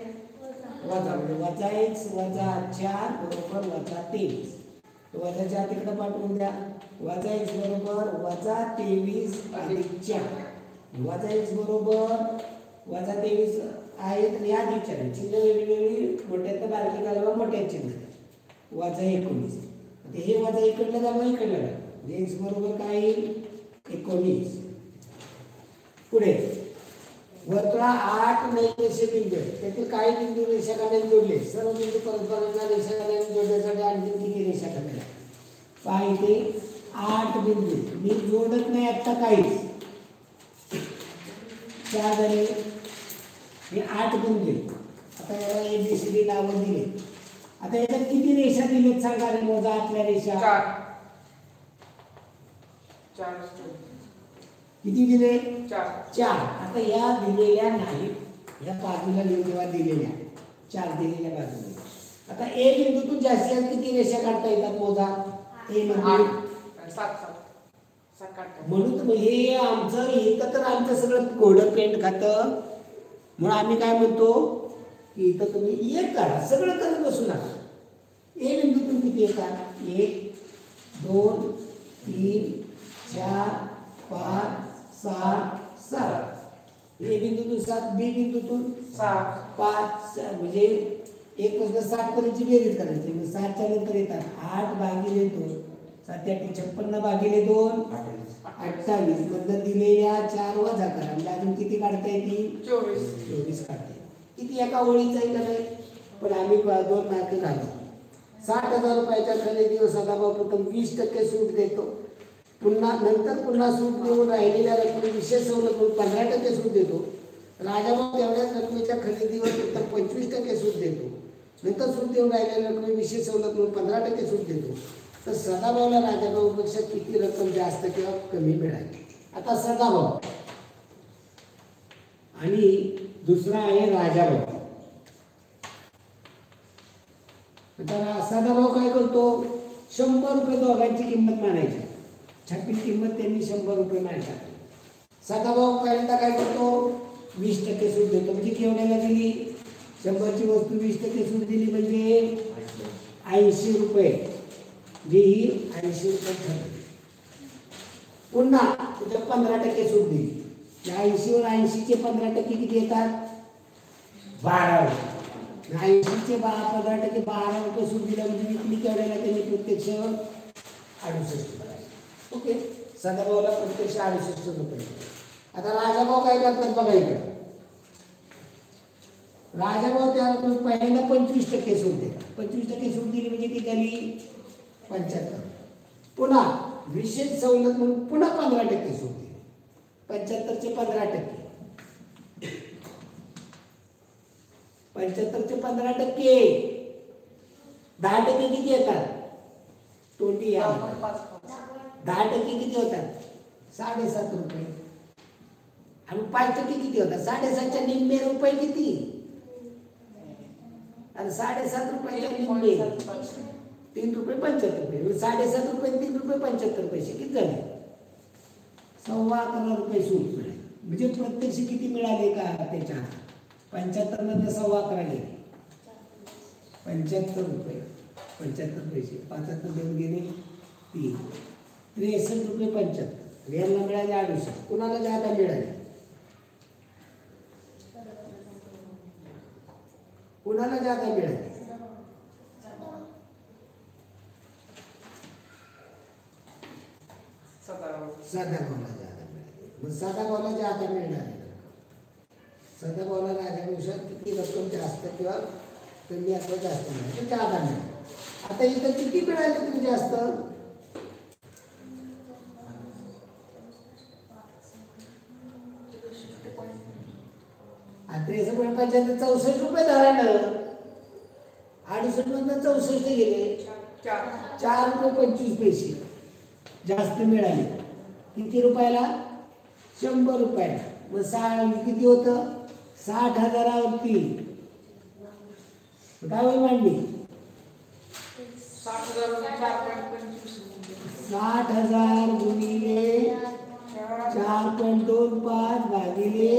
वजा म्हणजे वजा x वजा 4 बरोबर वजा 23 वजा 4 तिकडं पाठवून द्या वजा x बरोबर वजा 23 अधिक 4 वजा x बरोबर वजा 23 आहे आणि अधिक 4 चिन्ह वेगवेगळी मोठ्यात बारकी घालवा मोठ्या चिन्ह वजा 19 हे वजा इकडलं घालवा इकडलं घालवा म्हणजे x बरोबर काय येईल 19 पुढे वर्तुळा 8 नैरेषीय बिंदू आहेत त्यातील काही बिंदू रेषाखंडाने जोडले सर्व बिंदू परस्परांना रेषाखंडाने जोडण्यासाठी आणखी किती रेषाखंड पहा इथे 8 बिंदू मी जोडत नाही आता काहीच 4 झाले हे 8 बिंदू आता याला ABCD नावं दिले आता याच्यात किती रेषा दिलेत सांगा रे, मोजा आतल्या रेषा. 4 किती दिले? 4. 4. आता या दिलेल्या नाही, या बाजूला लिहून ठेवा दिलेल्या 4 दिलेल्या बाजूला. आता ए बिंदूतून जास्तीत जास्त किती रेषा काढता येतात मोजा? ए म्हणजे 7 काढतात. म्हणून तर हे आमचं इथं तर आमचं सगळं कोरडं पेंट खातं, म्हणून आम्ही काय म्हणतो की इथं तुम्ही एक काढा, सगळं करत बसू नका. ए बिंदूतून किती येतात? 1 2 3 4 5 6 7. ए बिंदूतून 7, बी बिंदूतून 6 5, म्हणजे 1 पासून 7 पर्यंतची बेरीज करायची. मग 7च्या नंतर येतात 8 भागिले 2, 7 8 56 भागिले 2 28. नंतर दिलेल्या 4 वजा करा, म्हणजे अजून किती काढता येतील? 24 काढता येईल. किती एका ओळीचा आहे का नाही? पण आम्ही 2 मार्क घालू. 60,000 रुपयाच्या खरेदीवर सदाभाऊ प्रथम 20% सूट देतो. पुन्हा सूट देऊन राहिलेल्या रकमेत विशेष सवलत म्हणून 15% सूट देतो. राजाभाऊ तेवढ्याच रकमेच्या खरेदीवर प्रथम 25% सूट देतो. नंतर सूट देऊन राहिलेल्या रकमेत विशेष सवलत म्हणून 15% सूट देतो. तर सदाभाऊला राजाभाऊपेक्षा किती रक्कम जास्त किंवा कमी मिळाली? आता सदाभाऊ आणि दुसरा आहे राजाभाऊ. आता सदाभाऊ काय करतो? 100 रुपये दोघांची किंमत मानायची. छापील किंमत त्यांनी 100 रुपये मांडतात. सदाभाऊ पहिल्यांदा काय करतो? 20% सूट देतो. म्हणजे केवढ्याला दिली? 100ची वस्तू 20% सूट दिली म्हणजे 80 रुपये. जी ही 80 रुपये ठरली. पुन्हा तुझ्या 15% सूट दिली. या 80वर 80चे 15% किती येतात? 12 रुपये. 80चे 15% 12 रुपये सूट दिल्या म्हणजे विकली केवढ्याला? त्यांनी प्रत्यक्ष 68 रुपये. ओके, सदाभाऊला प्रत्यक्ष 68 रुपये. आता राजाभाऊ काय करतात बघा इकडे. राजाभाऊ त्या पहिल्यांदा 25% सूट देतात. 25% सूट दिली म्हणजे ती झाली 75. पुन्हा विशेष सवलत म्हणून पुन्हा 15% सूट दिली. 75चे 15%. 75चे 15%. 10% किती येतात? 20 या. 10% किती होतात? 7.5 रुपये. आणि 5% किती होतात? 7.5च्या निम्मे रुपये किती? आणि 7.5 रुपयाच्या निम्मे 3 रुपये 75 पैसे. 7.5 रुपये 3 रुपये 75 पैसे किती झाले? 11.25 रुपये सूट मिळाले. म्हणजे प्रत्यक्ष किती मिळाले का त्याच्या? 75 मधनं 11.25 गेले 75 रुपये 75 पैसे. 75 देऊन गेले 3, 63 रुपये 75. यांना मिळाले 68. कुणाला जादा मिळाले? कुणाला जादा मिळाले? सदाभाऊला जादा मिळाले. मग सदाभाऊला जादा मिळणार. सदाभाऊला राजापेक्षा किती रक्कम जास्त किंवा कमी असं जास्त मिळाले? जादा मिळाले. आता इथं किती मिळाले तुम्ही जास्त? आता 64 रुपये धरायला 68 मधनं 64 गेले 4 रुपये 25 पैसे जास्त मिळाले. किती रुपयाला? 100 रुपयाला. मग किती होतं? 60,000वरती काय होईल मांडणी? 60,000 गुणिले 4.25 भागिले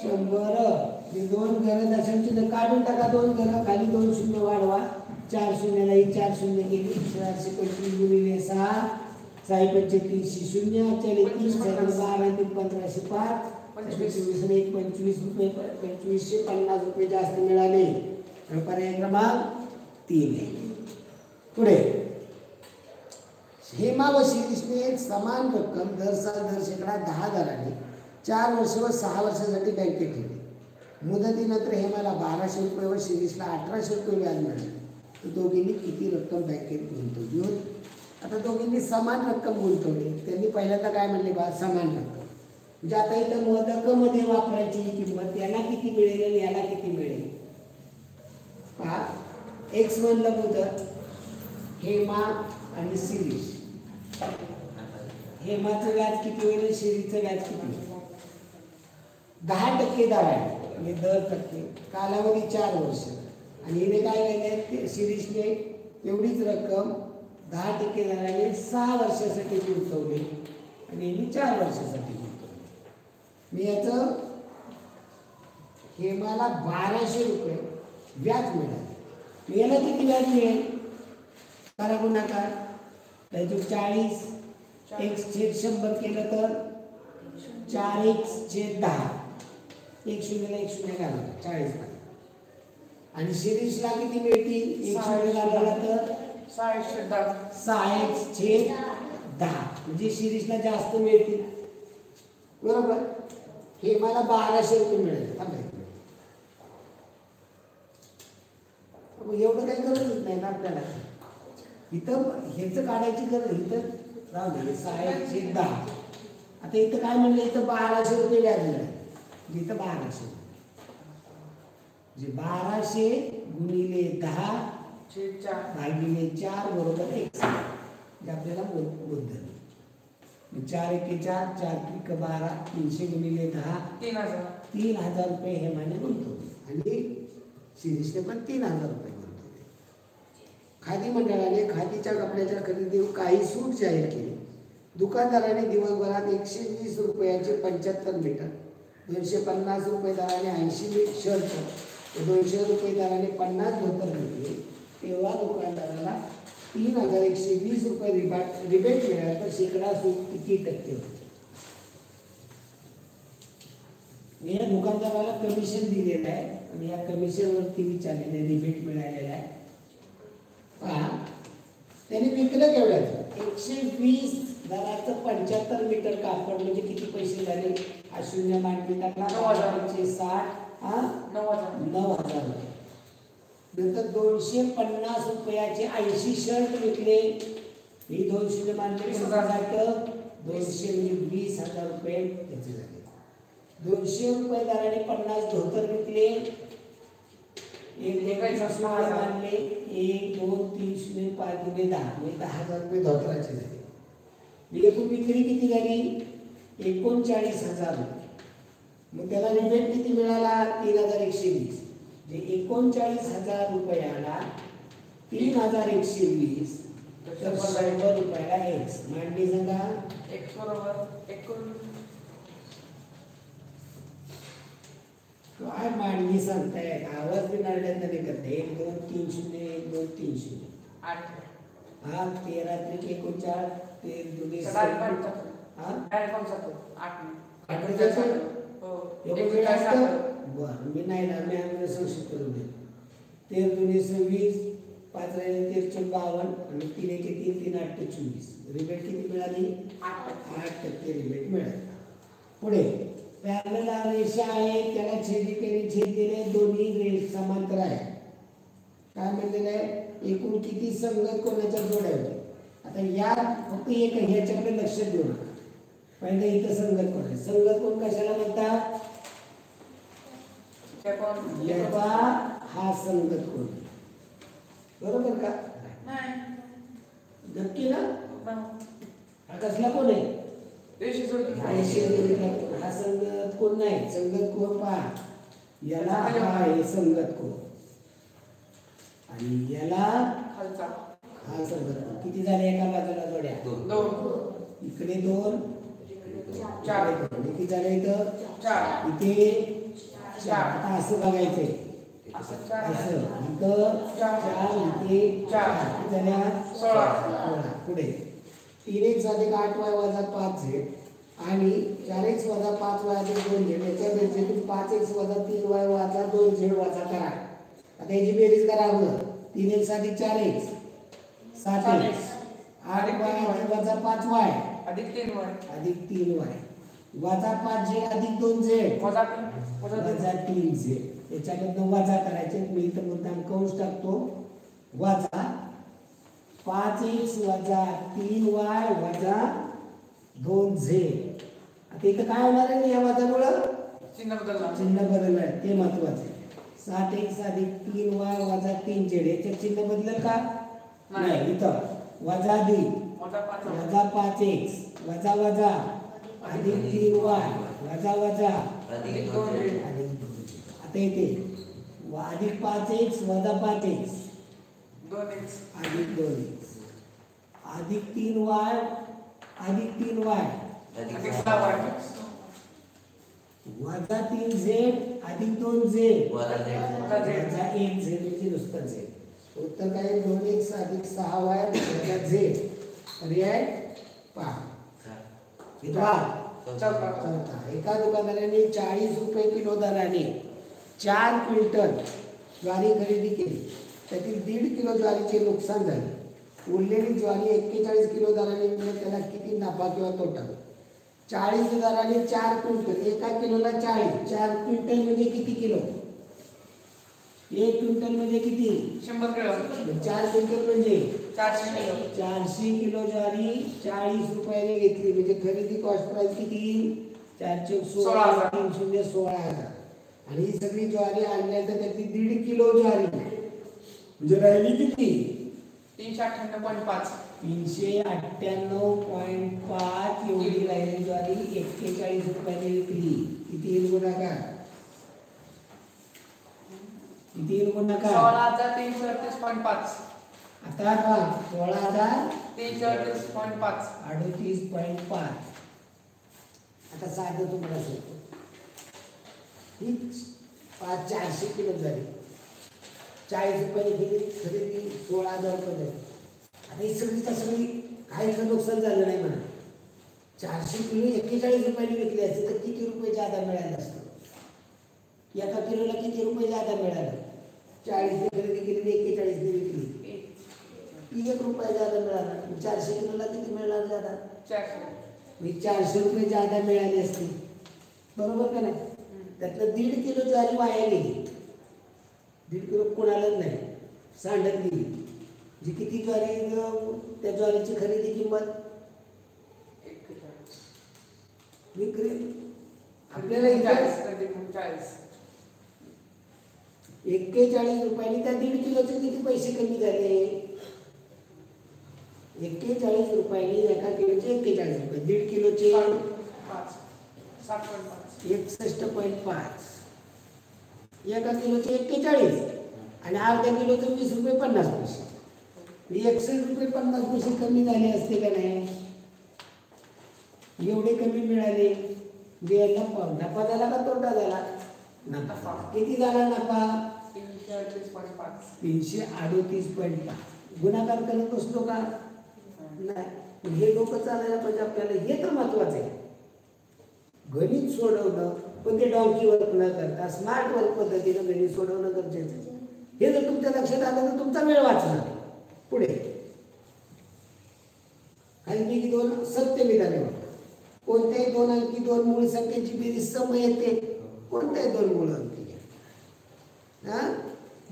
100. हे 2 घरं दशांची काढून टाका. 2 घरं खाली 2 शून्य वाढवा. 4 शून्याला ही 4 शून्य गेली. 425 गुणिले 6 6 300 शून्य 30 12 1505 25 रुपये 2550 रुपये जास्त मिळाले. पर्याय क्रमांक 3 आहे. पुढे हेमा व शिरीषने समान रक्कम दर साल दर शेकडा 10 दराने 4 वर्ष व 6 वर्षासाठी बँकेत ठेवली. मुदतीनंतर हेमाला 1200 रुपये व शिरीषला 1800 रुपये व्याज मिळाले. तर दोघींनी किती रक्कम बँकेत गुंतवली होती? आता दोघींनी समान रक्कम गुंतवली. त्यांनी पहिल्यांदा काय म्हणले बा? समान रक्कम. म्हणजे आता इथं मोदकमध्ये वापरायची किंमत याला किती मिळेल आणि याला किती मिळेल? एक्स म्हणलं होतं हेमा आणि शिरीष. हेमाचं व्याज किती होईल, शिरीषचं व्याज किती होईल? 10% दर आहे म्हणजे दर टक्के, कालावधी 4 वर्ष. आणि हिने काय केलं, शिरीषने एवढीच रक्कम 10% दराने 6 वर्षासाठी गुंतवली आणि हिने 4 वर्षासाठी गुंतवली. मी याचं हेमाला 1200 रुपये व्याज मिळाले. याला किती व्याज मिळेल, करा गुणाकार. त्याचं 40 x/100 केलं तर 4x/10, 1 शून्याला 1 शून्य घालवलं 40 मध्ये. आणि शिरीषला किती मिळतील, 1 शून्य घालवला तर 6x/10, म्हणजे शिरीषला जास्त मिळतील. बरोबर. हे मला 1200 रुपये मिळेल. एवढं काही गरजच नाही ना आपल्याला, इथं ह्याचं काढायची गरज, इथं राहू दे 6x/10. आता इथं काय म्हणलं, इथं 1200 रुपये व्याज मिळेल. इथं 1200 म्हणजे 1200 गुणिले 10/4 बरोबर x. आपल्याला मुद्दल 4 × 1 = 4, 4 × 1 = 12, 300 गुणिले 10 3000 रुपये हेमाने गुंतवले आणि शिरीषने पण 3000 रुपये गुंतवले. खादी मंडळाने खादीच्या कपड्याच्या खरेदीवर काही सूट जाहीर केली. दुकानदाराने दिवसभरात 120 रुपयाचे 75 मीटर, 250 रुपये दराने 80 शर्ट, 200 रुपये दराने 50 धोतर घेतले. तेव्हा दुकानदाराला 3120 रुपये रिबेट मिळाला. तर शेकडा सूट किती टक्के होते? या दुकानदाराला कमिशन दिलेलं आहे आणि या कमिशनवरती विचारलेले रिबेट मिळालेलं आहे. पहा, त्याने विकलं केवढ्याचं, 120 दराचं 75 मीटर कापड म्हणजे किती पैसे झाले, हा शून्य मांडणी टाकला 9,560, 9,000 रुपये. नंतर 250 रुपयाचे 80 शर्ट विकले, ही 2 शून्य मांडणी 200 म्हणजे 20,000 रुपये त्याचे झाले. 200 रुपये दराने 50 धोतर विकले, 1 2 मानले 1 2 3 0 5 गुणे 10 म्हणजे 10,000 रुपये धोतराचे झाले. एकूण विक्री किती झाली, 39,000 रुपये. मग त्याला रिबेट किती मिळाला, 3120. म्हणजे 39,000 रुपयाला 3120 तर 100 रुपयाला एक्स. मांडणी सांगा, एक्स बरोबर एकूण काय मांडणी सांगताय, आवाज बी नाडल्यात नाही करते. 1 2 3 0 1 2 3 0 8 हा 13 3 1 4 13 2 8 हा 8 हो बर. मी नाही ना, मी आम्ही संक्षिप्त करून देतो. 13 2 20, 5 राहिले 13 52 आणि 3 1 3 3 8 24. रिबेट किती मिळाली, 8% रिबेट मिळाली. पुढे पॅरलल रेषा आहे, त्याला छेदिकेने छेद दिले, दोन्ही रेष समांतर आहे. काय म्हणलेलं आहे, एकूण किती संगत कोणाच्या जोड्या होते. आता या फक्त एक ह्याच्याकडे लक्ष देऊ नका. पहिले इथं संगत कोण आहे, संगत कोण कशाला म्हणतात, याचा हा संगत कोण, बरोबर का, नक्की ना. हा कसला कोण आहे, हा संगत कोण नाही. संगत कोण पहा, याला हा आहे संगत कोण आणि याला हा संगत कोण. किती झाले एका बाजूला जोड्या, 2 इकडे 2 किती झाले, इथं 4 इथे 4. आता असं बघायचंय, असं इथं 4 इथे 4 किती झाल्या 16. पुढे 3x + 8y - 5z आणि 4x - 5y + 2z याच्या बेरजेतून 5x - 3y - 2z वजा करा. आता याची बेरीज करा. 3x + 4x 7x, 8y - 5y अधिक 3y वजा 5z अधिक 2z वजा 3z. याच्यामधनं वजा करायचे. मी इथं मुद्दाम कंस टाकतो, वजा 5x - 3y - 2z. आता इथं काय होणार आहे, या वजामुळं चिन्ह बदलणार, चिन्ह बदलणार, ते महत्वाचं आहे. 7x अधिक 3y वजा 3z याच्यात चिन्ह बदलेल का? नाही. इथं वजा अधिक मोठा 5 वजा 5x वजा वजा अधिक 3y वजा वजा अधिक 2z अधिक 2z. आता इथे अधिक 5x वजा 5x 2x अधिक 2x अधिक 3y अधिक 3y अधिक 6y वजा 3z अधिक 2z वजा z वजा 1z म्हणजे नुसतं z. उत्तर काय? 2x अधिक 6y वजा z. पर्याय पहा. विधवा चौथा. एका दुकानदाराने 40 रुपये किलो दराने 4 क्विंटल ज्वारी खरेदी केली. त्यातील 1.5 किलो ज्वारीचे नुकसान झाले. उरलेली ज्वारी 41 किलो दराने मिळाली. त्याला किती नफा किंवा तोटा? 40 दराने 4 क्विंटल. एका किलोला 40. 4 क्विंटल म्हणजे किती किलो? 1 क्विंटल म्हणजे किती? 100 किलो 4 क्विंटल म्हणजे 400 किलो 400 किलो ज्वारी 40 रुपयाने घेतली. म्हणजे खरेदी कॉस्ट प्राइस किती? 416 316,000. आणि ही सगळी ज्वारी आणल्यानंतर त्यातली 1.5 किलो ज्वारी म्हणजे राहिली किती? 398.5 398.5 एवढी राहिली ज्वारी 41 रुपयाने विकली. किती येईल गुणाकार? किती येईल गुणाकार? 16,338.5 आता पहा 338.5 16,38.5. आता साधं तुम्हाला सांगतो. ही 400 किलो झाली 40 रुपयाने केली खरेदी 16,000 रुपये झाली. आता ही सगळी काहीच नुकसान झालं नाही म्हणा. 400 किलो 41 रुपयाने विकली असते तर किती रुपये जादा मिळालं असतं? एका किलोला किती रुपये जादा मिळालं? 40 ने खरेदी केली 41 ने विकली 1 रुपया जादा मिळाला. 400 किलोला किती मिळणार जादा? 400 400 रुपये जादा मिळाले असते. बरोबर का नाही? त्यातलं 1.5 किलो ज्वारी वाया गेली. 1.5 किलो कोणालाच नाही सांडत गेली. जी किती ज्वारी त्या ज्वारीची खरेदी किंमत विक्री आपल्याला 41 रुपयांनी त्या 1.5 किलोचे किती पैसे कमी झाले? 41 रुपयांनी एका किलोचे 41 रुपये 1.5 किलोचे 61.5 एका किलोचे 41 आणि अर्ध्या किलोचे 20 रुपये 50 पैसे. 61 रुपये 50 पैसे कमी झाले असते का नाही? एवढे कमी मिळाले. नफा झाला का तोटा झाला? नफा. किती झाला नफा? 338.5. गुणाकार करत असतो का? नाही. हे डोकं चालायला पाहिजे आपल्याला. हे तर महत्वाचं आहे. गणित सोडवणं पण ते डॉंकी वर्क न करता स्मार्ट वर्क पद्धतीनं गणित सोडवणं गरजेचं आहे. हे जर तुमच्या लक्षात आलं तर तुमचा वेळ वाचणार. पुढे खाली मी 2 सत्य विधाने वापरतो. कोणत्याही 2 अंकी 2 मूळ संख्येची बेरीज सम येते. कोणत्याही 2 मूळ अंकी घ्या.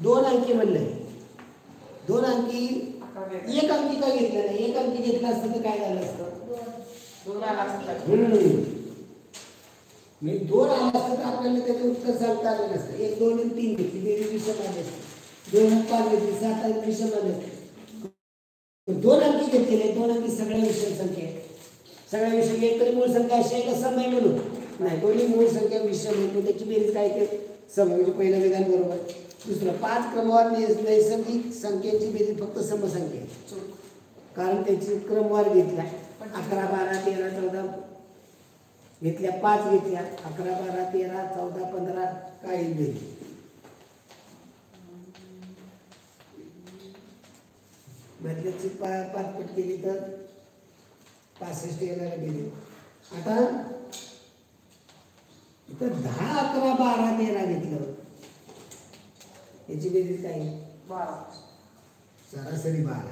2 अंकी म्हणले 2 अंकी 1 अंकी का घेतला नाही? 1 अंकी घेतला असतं तर काय झालं असतं? 2 आला असता. मी 2 आला असतं तर आपल्याला त्याचं उत्तर सांगता आलं नसतं. 1 2 आणि 3 घेतली बेरीज विषम आली असते. 2 आणि 5 घेतली 7 आणि विषम आली असते. 2 अंकी घेतलेले 2 अंकी सगळ्या विषम संख्या आहेत. सगळ्या विषम एक तरी मूळ संख्या अशी आहे का सम आहे म्हणून? नाही. दोन्ही मूळ संख्या विषम आहे. त्याची बेरीज काय ते सम म्हणजे पहिलं विधान बरोबर. दुसरं 5 क्रमवार नैसर्गिक संख्येची बेरीज फक्त समसंख्या आहे. कारण त्याची क्रमवार घेतला 11 12 13 14 घेतल्या 5 घेतल्या 11 12 13 14 15 काही बेरीज. बदल्याची 5 पट केली तर 65 येणार गेली. आता इथं 10 11 12 13 घेतलं याची बेरीज काय? 12 सरासरी 12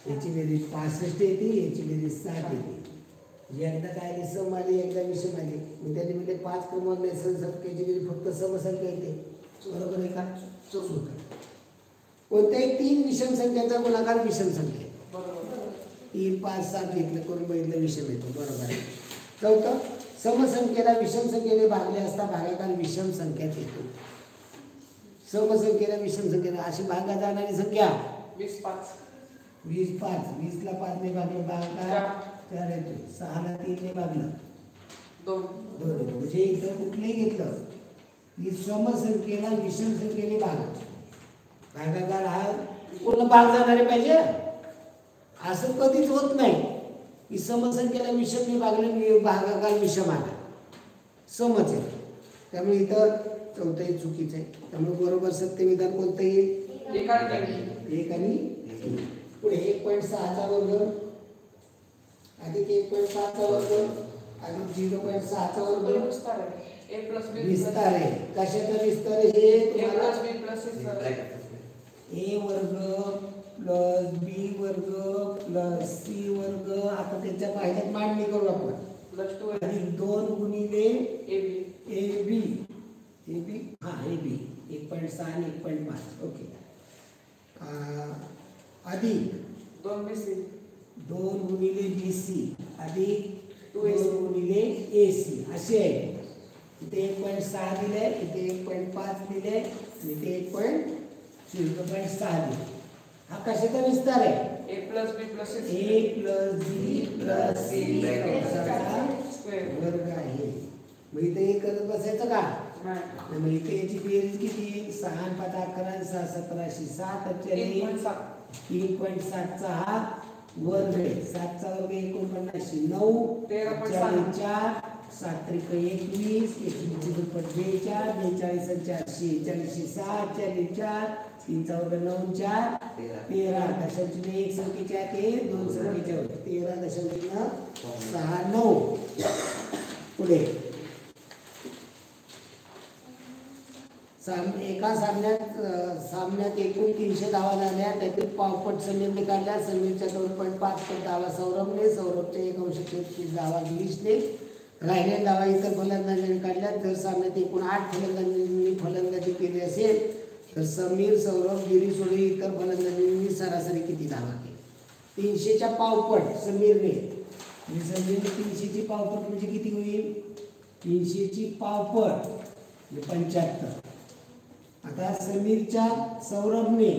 याची बेरीज 65 येते. याची बेरीज 60 येते. एकदा काय आली सम आली एकदा विषम आली. मग त्याने म्हणजे 5 क्रमांक संख्येची बेरीज फक्त समसंख्या येते. बरोबर आहे का? चूक. कोणत्याही 3 विषम संख्यांचा गुणाकार विषम संख्या आहे. 3 5 7 घेतलं करून बघितलं विषम येतो. बरोबर आहे. चौथं, समसंख्येला विषम संख्येने भागले असता भागाकार विषम संख्यात येतो. समसंख्येला विषम संख्येला अशी भागा जाणारी संख्या 20 5 20 5. 20 ला 5 ने भागलं भागाकार 4 येतो. 6 ला 3 ने भागलं 2 2. म्हणजे इथं कुठलंही घेतलं की समसंख्येला विषम संख्येने भागाकार हा पूर्ण भाग जाणारे पाहिजे. असं कधीच होत नाही की समसंख्येला विषमने भागले भागाकार विषम आला. समच आहे. त्यामुळे इथं चौथंही चुकीचं आहे. त्यामुळे बरोबर सत्य विधान कोणतं येईल? 1 आणि 3 1 आणि 3. पुढे 1.6 चा वर्ग अधिक 1.6 चा वर्ग अधिक 0.6 चा वर्ग विस्तार आहे. a + b विस्तार आहे. कशाचा विस्तार आहे? हे a तुम्हाला + b + c a वर्ग प्लस b वर्ग प्लस c वर्ग. आता त्याच्या पाहिल्यात मांडणी करू आपण. +2 अधिक 2 गुणिले ab ab हा ab 1.6 आणि 1.5. ओके. अधिक 2 bc 2 गुणिले bc अधिक 2 2 गुणिले ac असे आहे. इथे 1.6 दिले, इथे 1.5 दिले, इथे 1.6 दिले. हा कशाचा विस्तार आहे? a + b + c a plus B plus C कशाचा स्क्वेअर वर्ग आहे. मग इथे हे करत बसायचं का? नाही. मग इथे याची बेरीज किती? 6 आणि 5 11 6 17 7 3.7 3.7 चा हा वर्ग आहे. 7 चा वर्ग 49 9 13.6 4 7 त्रिक 21 21 दुप्पट 42 42 आणि 4 46 7 4 4 3 चा वर्ग 9 4 13 दशांश एक संख्येच्या ते 2 संख्येच्या 13.69. पुढे एका सामन्यात एकूण 300 धावा झाल्या. त्यातील पावपट समीरने काढल्या. समीरच्या 2.5 पट धावा सौरभने, सौरभच्या 1/33 धावा गिरीशने, राहिलेल्या धावा इतर फलंदाजांनी काढल्या. जर सामन्यात एकूण 8 फलंदाजांनी फलंदाजी केली असेल तर समीर, सौरभ, गिरीश सोडून इतर फलंदाजांनी सरासरी किती धावा केली? 300च्या पावपट समीरने. समीरने 300ची पावपट म्हणजे किती होईल? 300ची पावपट म्हणजे 75. आता समीरच्या सौरभने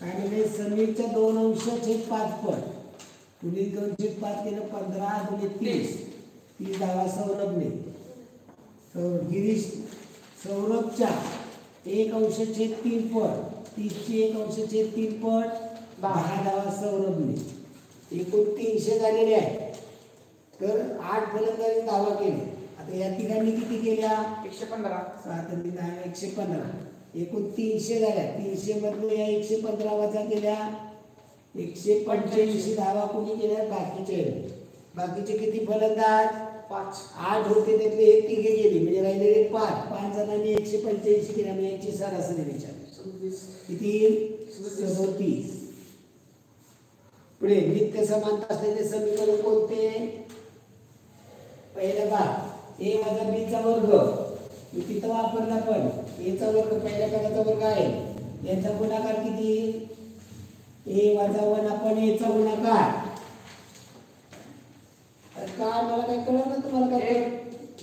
काय म्हणजे समीरच्या 2/5 पट कुणी 2/5 केलं 15 गुणिले 30 धावा सौरभने. गिरीश सौरभच्या 1/3 पट 30ची 1/3 पट 10 धावा सौरभने. एकूण 300 झालेले आहे. तर 8 फलंदाजांनी धावा केली. आता या तिघांनी किती केल्या? 115 7 आणि 10 115. एकूण 300 झाल्या. 300 मधून या 115 वजा केल्या 185 धावा कोणी केल्या? बाकीचे किती फलंदाज? 5 8 होते त्यातले हे तिघे गेली म्हणजे राहिलेले 5 जणांनी 185 केल्या. म्हणजे याची सरासरी विचार 26 किती येईल? 37. पुढे नित्य समानता असलेले समीकरण कोणते? पहिला भाग a वजा b चा वर्ग. मी तिथं वापरला पण a चा वर्ग पहिल्या पदाचा वर्ग आहे. याचा गुणाकार किती? a वजा 1 आपण a चा गुणाकार. काय मला काय कळलं ना तुम्हाला? काय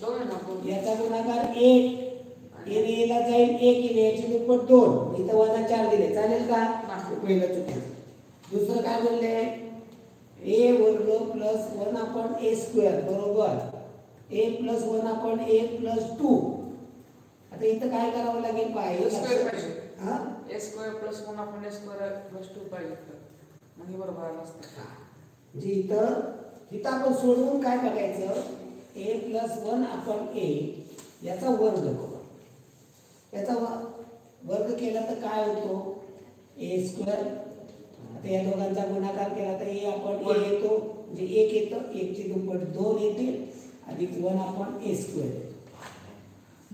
2 ना 2 याचा गुणाकार 1 a ला जाईल 1 केले याची दुप्पट 2. इथं वजा 4 दिले चालेल का? पहिलं चुकीचं. दुसरं काय म्हणले? a वर्ग प्लस 1 आपण a स्क्वेअर बरोबर a प्लस 1 आपण a प्लस 2. आता इथं काय करावं लागेल? पाहिजे स्क्वेअर पाहिजे. हा a स्क्वेअर प्लस 1 आपण a स्क्वेअर प्लस 2 पाहिजे. मग हे बरोबर आलं असतं. म्हणजे इथं आपण सोडवून काय बघायचं? a प्लस 1 आपण a याचा वर्ग करू. याचा वर्ग केला तर काय होतो? a square. आता या दोघांचा गुणाकार केला तर a आपण a येतो म्हणजे 1 येतं. 1 ची दुप्पट 2 येते अधिक 1 आपण a स्क्वेअर.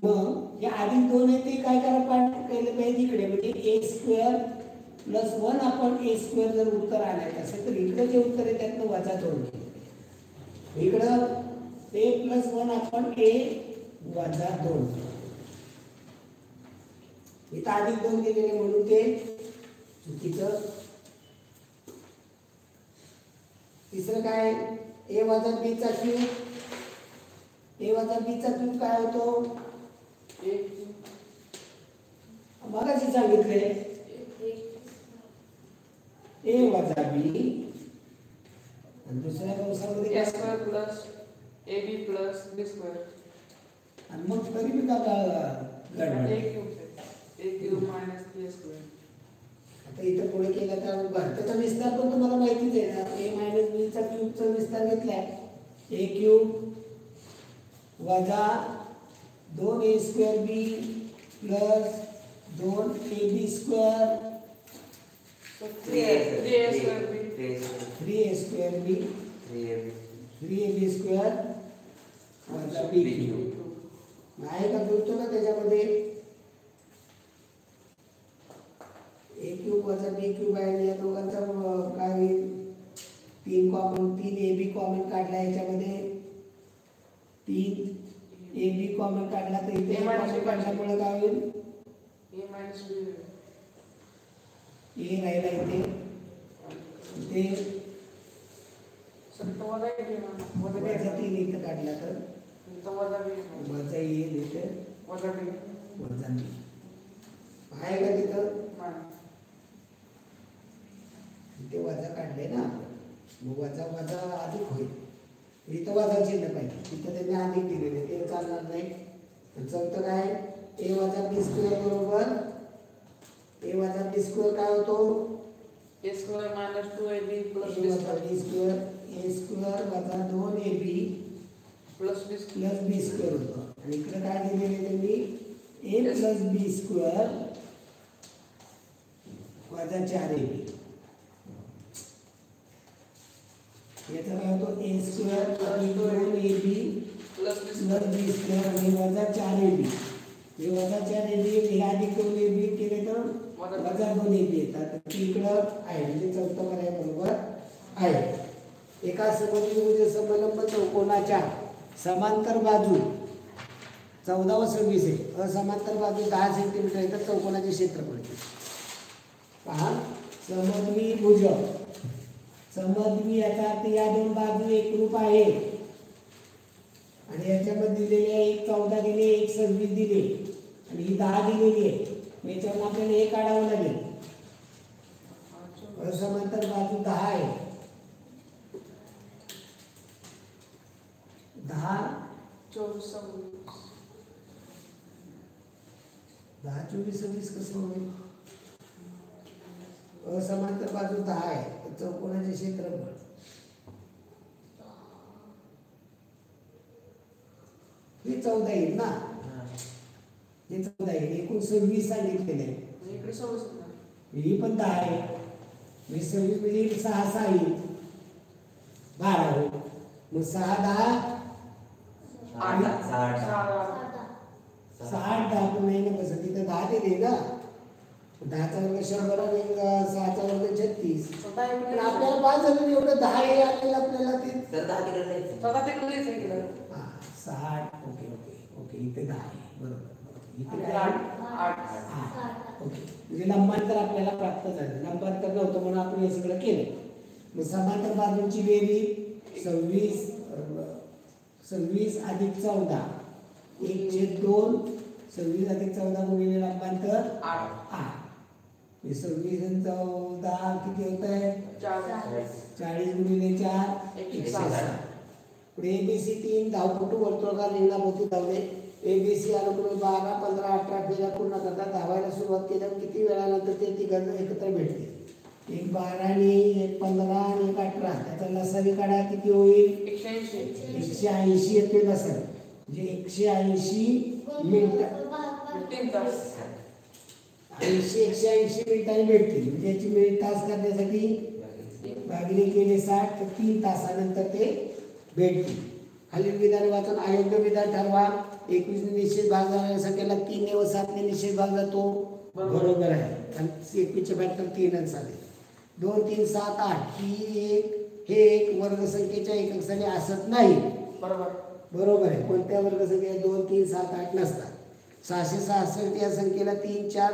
मग या अधिक 2 आहे ते काय करायला केलं पाहिजे? इकडे म्हणजे a स्क्वेअर प्लस 1 आपण a स्क्वेअर जर उत्तर आणायचं असेल तर इकडे जे उत्तर आहे त्यातनं वजा 2 केलं. इकडं a प्लस 1 आपण a वजा 2. इथं अधिक 2 दिलेले म्हणून ते चुकीचं. तिसरं काय? ए वजा बी चा क्यूब, ए वजा बी चा क्यूब काय होतो? मगाशी सांगितले ए वजा बी आणि दुसऱ्या कंसामध्ये a square plus a b plus b square आणि मग तरी मी का गडबड a cube minus b square. आता इथं पुढे केलं तर त्याचा विस्तार पण तुम्हाला माहितीच आहे ना. ए मायनस बी चा क्यूबचा विस्तार घेतलाय ए क्यूब वजा 2a square b plus 2ab square 3a square b 3a square b 3ab square वजा बी क्यूब आहे का? जुळतो ना त्याच्यामध्ये? ए क्यूब वजा बी क्यूब आहे या दोघांचा काय होईल? 3 ab कॉमन काढला याच्यामध्ये 3ab कॉमन काढला तर इथे कॉमन काढल्यामुळे काय होईल? ए मायनस बी ए राहिला इथे इथे वजा वजा 3 इथं काढला तर वजा बी वजा येईल इथे वजा बी वजा बी आहे का तिथं? इथे वजा काढले ना मग वजा वजा अधिक होईल. इथं वजा चिन्ह पाहिजे, तिथं त्यांनी अधिक दिलेले ते चालणार नाही. चौथं काय? ए वजा बी स्क्वेअर बरोबर ए वजा बी स्क्वेअर काय होतो? ए स्क्वेअर मायनस 2ab प्लस ए वजा बी स्क्वेअर ए स्क्वेअर वजा 2ab plus B plus b square होतं. आणि इकडे काय दिलेले त्यांनी? ए प्लस बी स्क्वेअर वजा 4ab. याचा काय होतो? ए स्क्वेअर अधिक 2ab plus plus b square आणि वजा 4ab. हे वजा 4ab हे अधिक 2ab केले तर वजा 2ab येतात. तर इकडं आहे म्हणजे चौथं पर्याय बरोबर आहे. एका समद्विभुज समलंब चौकोनाच्या समांतर बाजू 14 व 26 आहे. असमांतर बाजू 10 सेंटीमीटर आहे तर चौकोनाचे क्षेत्रफळ पहा. समद्विभुज समद्वि याचा अर्थ या दोन बाजू एकरूप आहे आणि याच्यामध्ये दिलेले आहे 1 14 दिले 1 26 दिले आणि ही 10 दिलेली आहे. याच्यावर आपल्याला हे काढावं लागेल. असमांतर बाजू 10 आहे. 10 24 10 24 26 कसं होईल? असमांतर बाजू 10 आहे तर चौकोनाचे क्षेत्रफळ हे 14 येईल ना. हे 14 येईल. एकूण 26 सांगितलेले आहे. इकडे 26 ही पण 10 आहे. 26 म्हणजे 6 6 येईल 12 होईल. मग 6 10 8 10 पण नाही ना बसत. तिथं 10 दिले ना. 10चा वर्ग 100 आणि 6चा वर्ग 36. पण आपल्याला पास झालं एवढं 10 हे आलेलं आपल्याला ते 60. ओके ओके ओके इथे 10 आहे बरोबर. इथे काय आहे? 8 ओके म्हणजे लंबांतर आपल्याला प्राप्त झालं. लंबांतर नव्हतं म्हणून आपण हे सगळं केलं. मग समांतर बाजूंची बेरीज 26 अधिक 14 1/2. 26 अधिक 14 गुणिले लंबांतर 8. 26 आणि 14 किती होत आहे? 40 गुणिले 4 160. पुढे एबीसी 3 धावपटू वर्तुळाकार रिंगणाभोवती धावले. एबीसी अनुक्रमे 12 15 18 फेऱ्या पूर्ण करतात. धावायला सुरुवात केल्यावर किती वेळानंतर ते तिघांना एकत्र भेटते? एक 12 आणि एक 15 आणि एक 18. त्याचा लसावी काढा किती होईल? 180 येते लसावी म्हणजे 180 मिनिटं 180 मिनिटांनी भेटतील. म्हणजे याची मिनिट तास करण्यासाठी भागिले केले 60 तर 3 तासानंतर ते भेटतील. खालील विधान वाचून अयोग्य विधान ठरवा. 21 ने निश्चित भाग जाणाऱ्या संख्येला 3 व 7 ने निश्चित भाग जातो. बरोबर आहे. आणि 21चे फॅक्टर 3 आणि 7 2 3 7 8 हे एक वर्गसंख्येच्या एकक संख्या असत नाही. बरोबर आहे. कोणत्या वर्गसंख्या 2 3 7 8 नसतात. 666 या संख्येला 3 4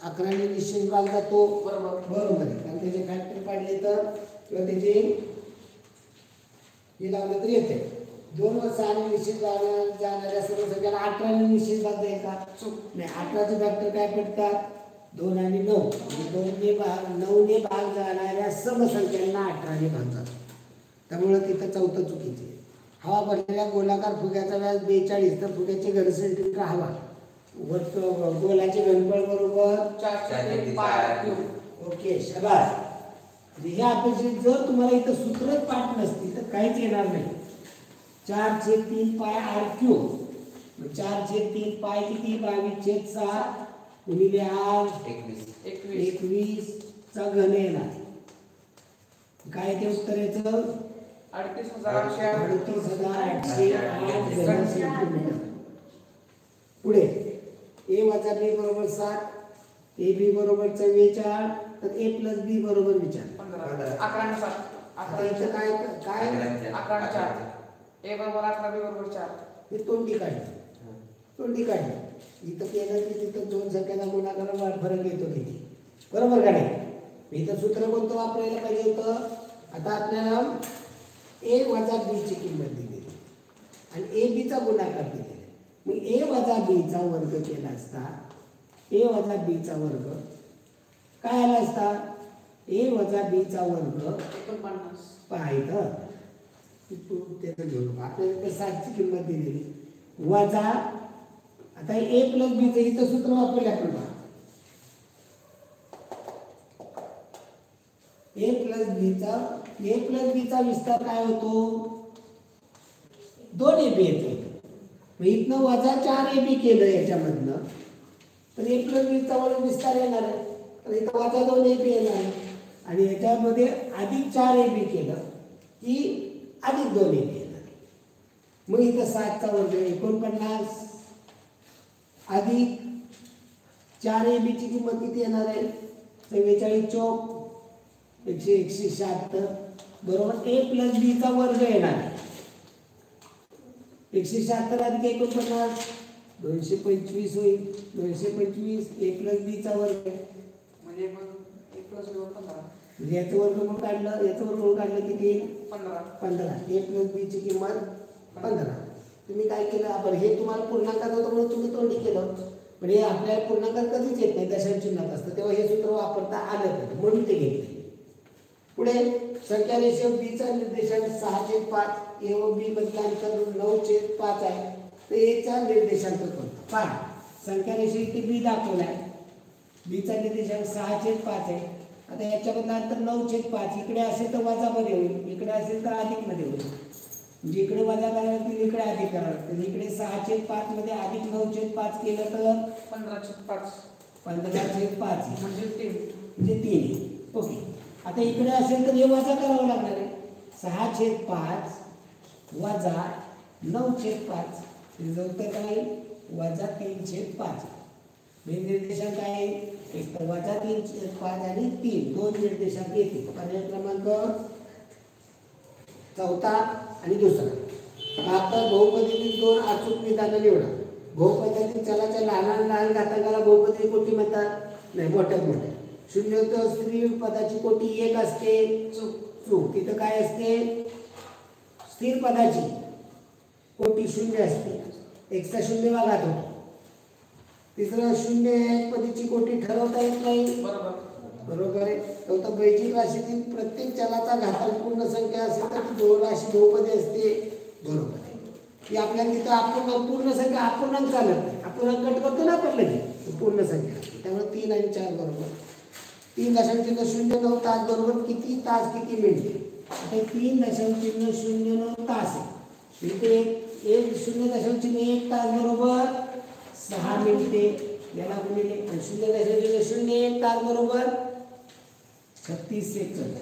11 ने निश्चित भाग जातो. बरोबर आहे. कारण त्याचे फॅक्टर काढले तर किंवा त्याचे हे लावलं तर येते 2 व 6 ने निश्चित जाणाऱ्या सर्व संख्याला 18 ने निश्चित भागता येईल का? नाही 18चे फॅक्टर काय पडतात 2 आणि 9 म्हणजे 9 ने भाग जाणाऱ्या समसंख्यांना 18 ने भागतात. त्यामुळे तिथं चौथं चुकीचे. हवा भरलेल्या गोलाकार फुग्याचा व्यास 42 तर फुग्याचे घन सेंटीमीटर हवा गोलाचे घनफळ बरोबर 4 पाय ओके शाबास. ह्या अपेक्षित जर तुम्हाला इथं सूत्रच पाठ नसती तर काहीच येणार नाही. 4/3 पाय आर क्यूब 4/3 पाय किती 22/6 गुणिले आर 21 चा घन येणार. काय ते उत्तर याचं 38,808 घन सेंटीमीटर. पुढे a वजा b बरोबर 7 ab बरोबर 44 तर a प्लस b बरोबर विचार 11 आता इथं काय काय 11 a बरोबर 11 b बरोबर 4 हे तोंडी काढलं इथं केलं की तिथं 2 संख्याला गुणाकार फरक येतो किती बरोबर का नाही. इथं सूत्र कोणतं वापरायला पाहिजे होतं. आता आपल्याला a वजा b ची किंमत दिली आणि a b चा गुणाकार दिलेला मग a वजा b चा वर्ग केला असता a वजा b चा वर्ग काय आला असता a वजा b चा वर्ग 49 पाहिलं तू त्याचं घेऊ नका आपल्याला 7 ची किंमत दिलेली वजा आता a प्लस b चं इथं सूत्र वापरले आपण पहा a प्लस b चा विस्तार काय होतो 2ab येतो. मग इथनं वजा 4ab केलं याच्यामधनं तर a प्लस b चा विस्तार येणार आहे तर इथं वजा 2ab येणार आहे आणि याच्यामध्ये अधिक 4ab केलं की अधिक 2ab येणार. मग इथं 7 चा वर्ग 49 अधिक 4ab ची किंमत किती येणार आहे 44 चौक 176 बरोबर a प्लस b चा वर्ग येणार 176 अधिक 49 225 होईल 225 a प्लस b चा वर्ग म्हणजे मग 1 प्लस 2 15 म्हणजे याचं वर्गमूळ काढलं किती 15 a प्लस b ची किंमत 15. तुम्ही काय केलं आपण हे तुम्हाला पूर्णांकात होतं म्हणून तुम्ही तोंडी केलं पण हे आपल्याला पूर्णांकात कधीच येत नाही दशांश चिन्हात असतं तेव्हा हे सूत्र वापरता आलं पाहिजे म्हणून ते घेतले. पुढे संख्या रेषे b चा निर्देशांक 6/5 a व b मधलं अंतर 9/5 आहे तर a चा निर्देशांक कोणता पहा. संख्या रेषे इथे b दाखवलाय b चा निर्देशांक 6/5 आहे. आता याच्यामधलं अंतर 9/5 इकडे असेल तर वजा मध्ये होईल इकडे असेल तर अधिक मध्ये होईल म्हणजे इकडे वजा करायला लागतील इकडे अधिक करायला लागतील इकडे 6/5 मध्ये अधिक 9/5 केलं तर 15/5 म्हणजे 3 ओके. आता इकडे असेल तर हे वजा करावं लागणार आहे 6/5 वजा 9/5 त्याचं उत्तर काय वजा 3/5. मेन निर्देशांक काय आहे एक तर वजा 3/5 आणि 3 दोन निर्देशांक येतील. पर्याय क्रमांक चौथा आणि दुसरा. आता बहुपदीतील 2 अचूक विधानं निवडा. बहुपदीतील चलाच्या लहान घातांकाला बहुपदी कोटी म्हणतात नाही मोठ्यात मोठ्या. शून्य तर स्त्री पदाची कोटी 1 असते चूक तिथं काय असते स्थिर पदाची कोटी 0 असते 1 चा 0 भागात होतो. तिसरं 0 पदीची कोटी ठरवता येत नाही बरोबर आहे. चौथा बैजिक राशीतील प्रत्येक चलाचा घातांक पूर्ण संख्या असेल तर ती राशी बहुपदी असते बरोबर आहे. की आपल्याला तिथं अपूर्णांक पूर्ण संख्या अपूर्णांक चालत नाही अपूर्णांक कट करतो ना आपण लगेच पूर्ण संख्या त्यामुळे 3 आणि 4 बरोबर 3.09 तास बरोबर किती तास किती मिनिटे. आता 3.09 तास आहे इथे 0.1 तास बरोबर 6 मिनिटे याला गुणिले 0.01 तास बरोबर 36 सेकंद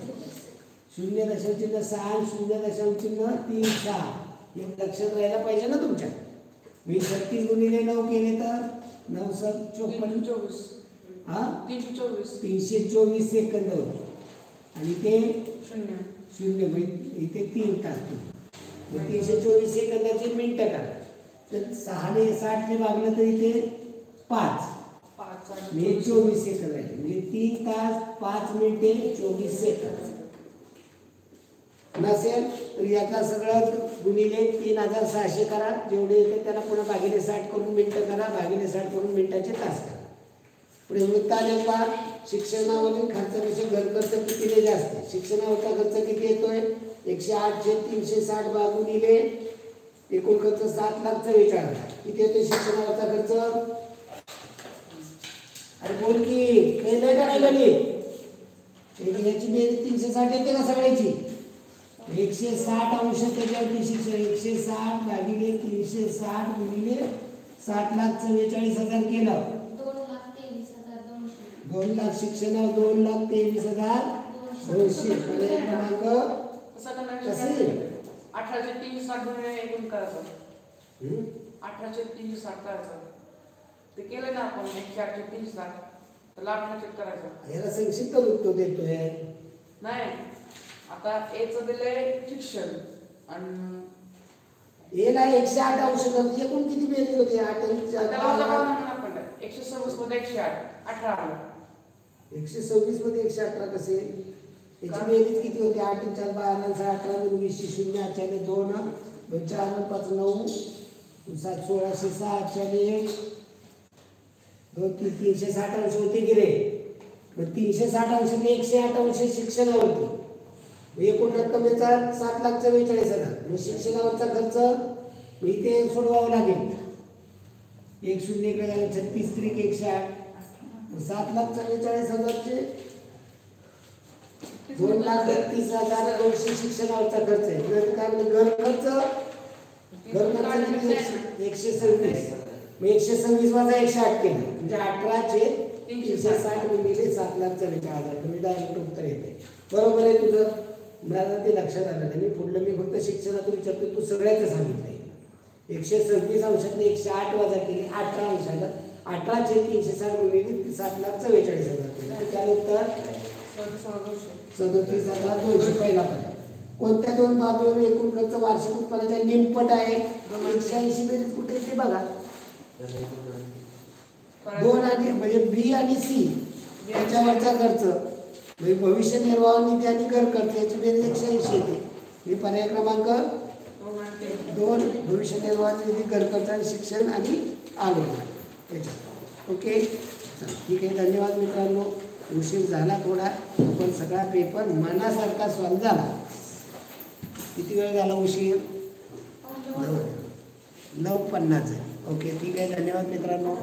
0.6 आणि 0.36 हे लक्षात राहायला पाहिजे ना तुमच्या. मी 36 गुणिले 9 केले तर 9 × 54 हा 324 सेकंद होते आणि ते 0 म्हणजे इथे 3 तास 324 सेकंदाचे मिनिटं करा तर 6 ने 60 ने भागलं तर इथे 5 म्हणजे 24 सेकंद आहे म्हणजे 3 तास 5 मिनिटे 24 सेकंद. नसेल तर याचा सगळं गुणिले 3600 करा, जेवढे येते त्याला पुन्हा भागिले 60 करून मिनिटं करा, भागिले 60 करून मिनिटाचे तास करा. पुढे वृत्तालेखा शिक्षणावरील खर्चापेक्षा घरखर्च कितीने जास्त आहे. शिक्षणावरचा खर्च किती येतोय 108,360 गुणिले एकूण खर्च 7,44,000. किती येतोय शिक्षणावरचा खर्च? अरे बोल की केलंय का नाही गणित? याची बेरीज 360 येते का सगळ्याची? 160 अंश त्याच्यावरती शिक्षण 160 भागिले 360 गुणिले 7,44,000 केलं. 2 लाख शिक्षणावर 2,23,200. पर्याय क्रमांक कसं करणार? कसे 18,360 गुणिले एकूण करायचं. 18,360 करायचं. ते केलं ना आपण 108,360 त्याला 18 करायचं. याला संक्षिप्त उत्तर देतोय. नाही आता एचं दिलंय शिक्षण आणि एला 108 अंश करते. एकूण किती बेरीज होती? 8 आपण 126 मध्ये 108 18 आलं. 126 मध्ये 118 कसे? याची बेरीज किती होती? 8 4 12 18 20 0 8 2 2 4 5 9 7 16 6 8 2 360 अंश होते की रे? मग 360 अंश 108 अंश शिक्षणावरती. एकूण रक्कम याचा 7,44,000. मग शिक्षणावरचा खर्च इथे सोडवावं लागेल. 1 0 इकडे झालं 36 त्रिक 108. 7,44,000चे 2,31,200 शिक्षणावरचा खर्च आहे. काय म्हणजे घर खर्च? घर खर्च 126. मग 126 वजा 108 केलं म्हणजे 18,360 गुणिले 7,44,000. तुम्ही डायरेक्ट उत्तर येते. बरोबर आहे तुझं? मला ते लक्षात आलं नाही. मी पुढलं मी फक्त शिक्षणातून विचारतो. तू सगळ्याचं सांगितलंय. 126 अंशातले 108 वजा केले 18 अंशाला 18,360 गुणिले 7,44,000. त्याला उत्तर 37,200. पहिला पर्याय. कोणत्या दोन बाबीवर एकूण खर्च वार्षिक उत्पन्नाच्या निमपट आहे? 180 बेरीज कुठे ते बघा. 2 आणि म्हणजे बी आणि सी याच्यावरचा खर्च म्हणजे भविष्य निर्वाह निधी आणि घर खर्च याची बेरीज 180 येते. ही पर्याय क्रमांक 2 भविष्य निर्वाह निधी घर खर्च आणि शिक्षण आणि आरोग्य याच्यात. ओके ठीक आहे. धन्यवाद मित्रांनो. उशीर झाला थोडा पण सगळा पेपर मनासारखा सॉल्व झाला. किती वेळ झाला उशीर? 9:50. ओके ठीक आहे. धन्यवाद मित्रांनो.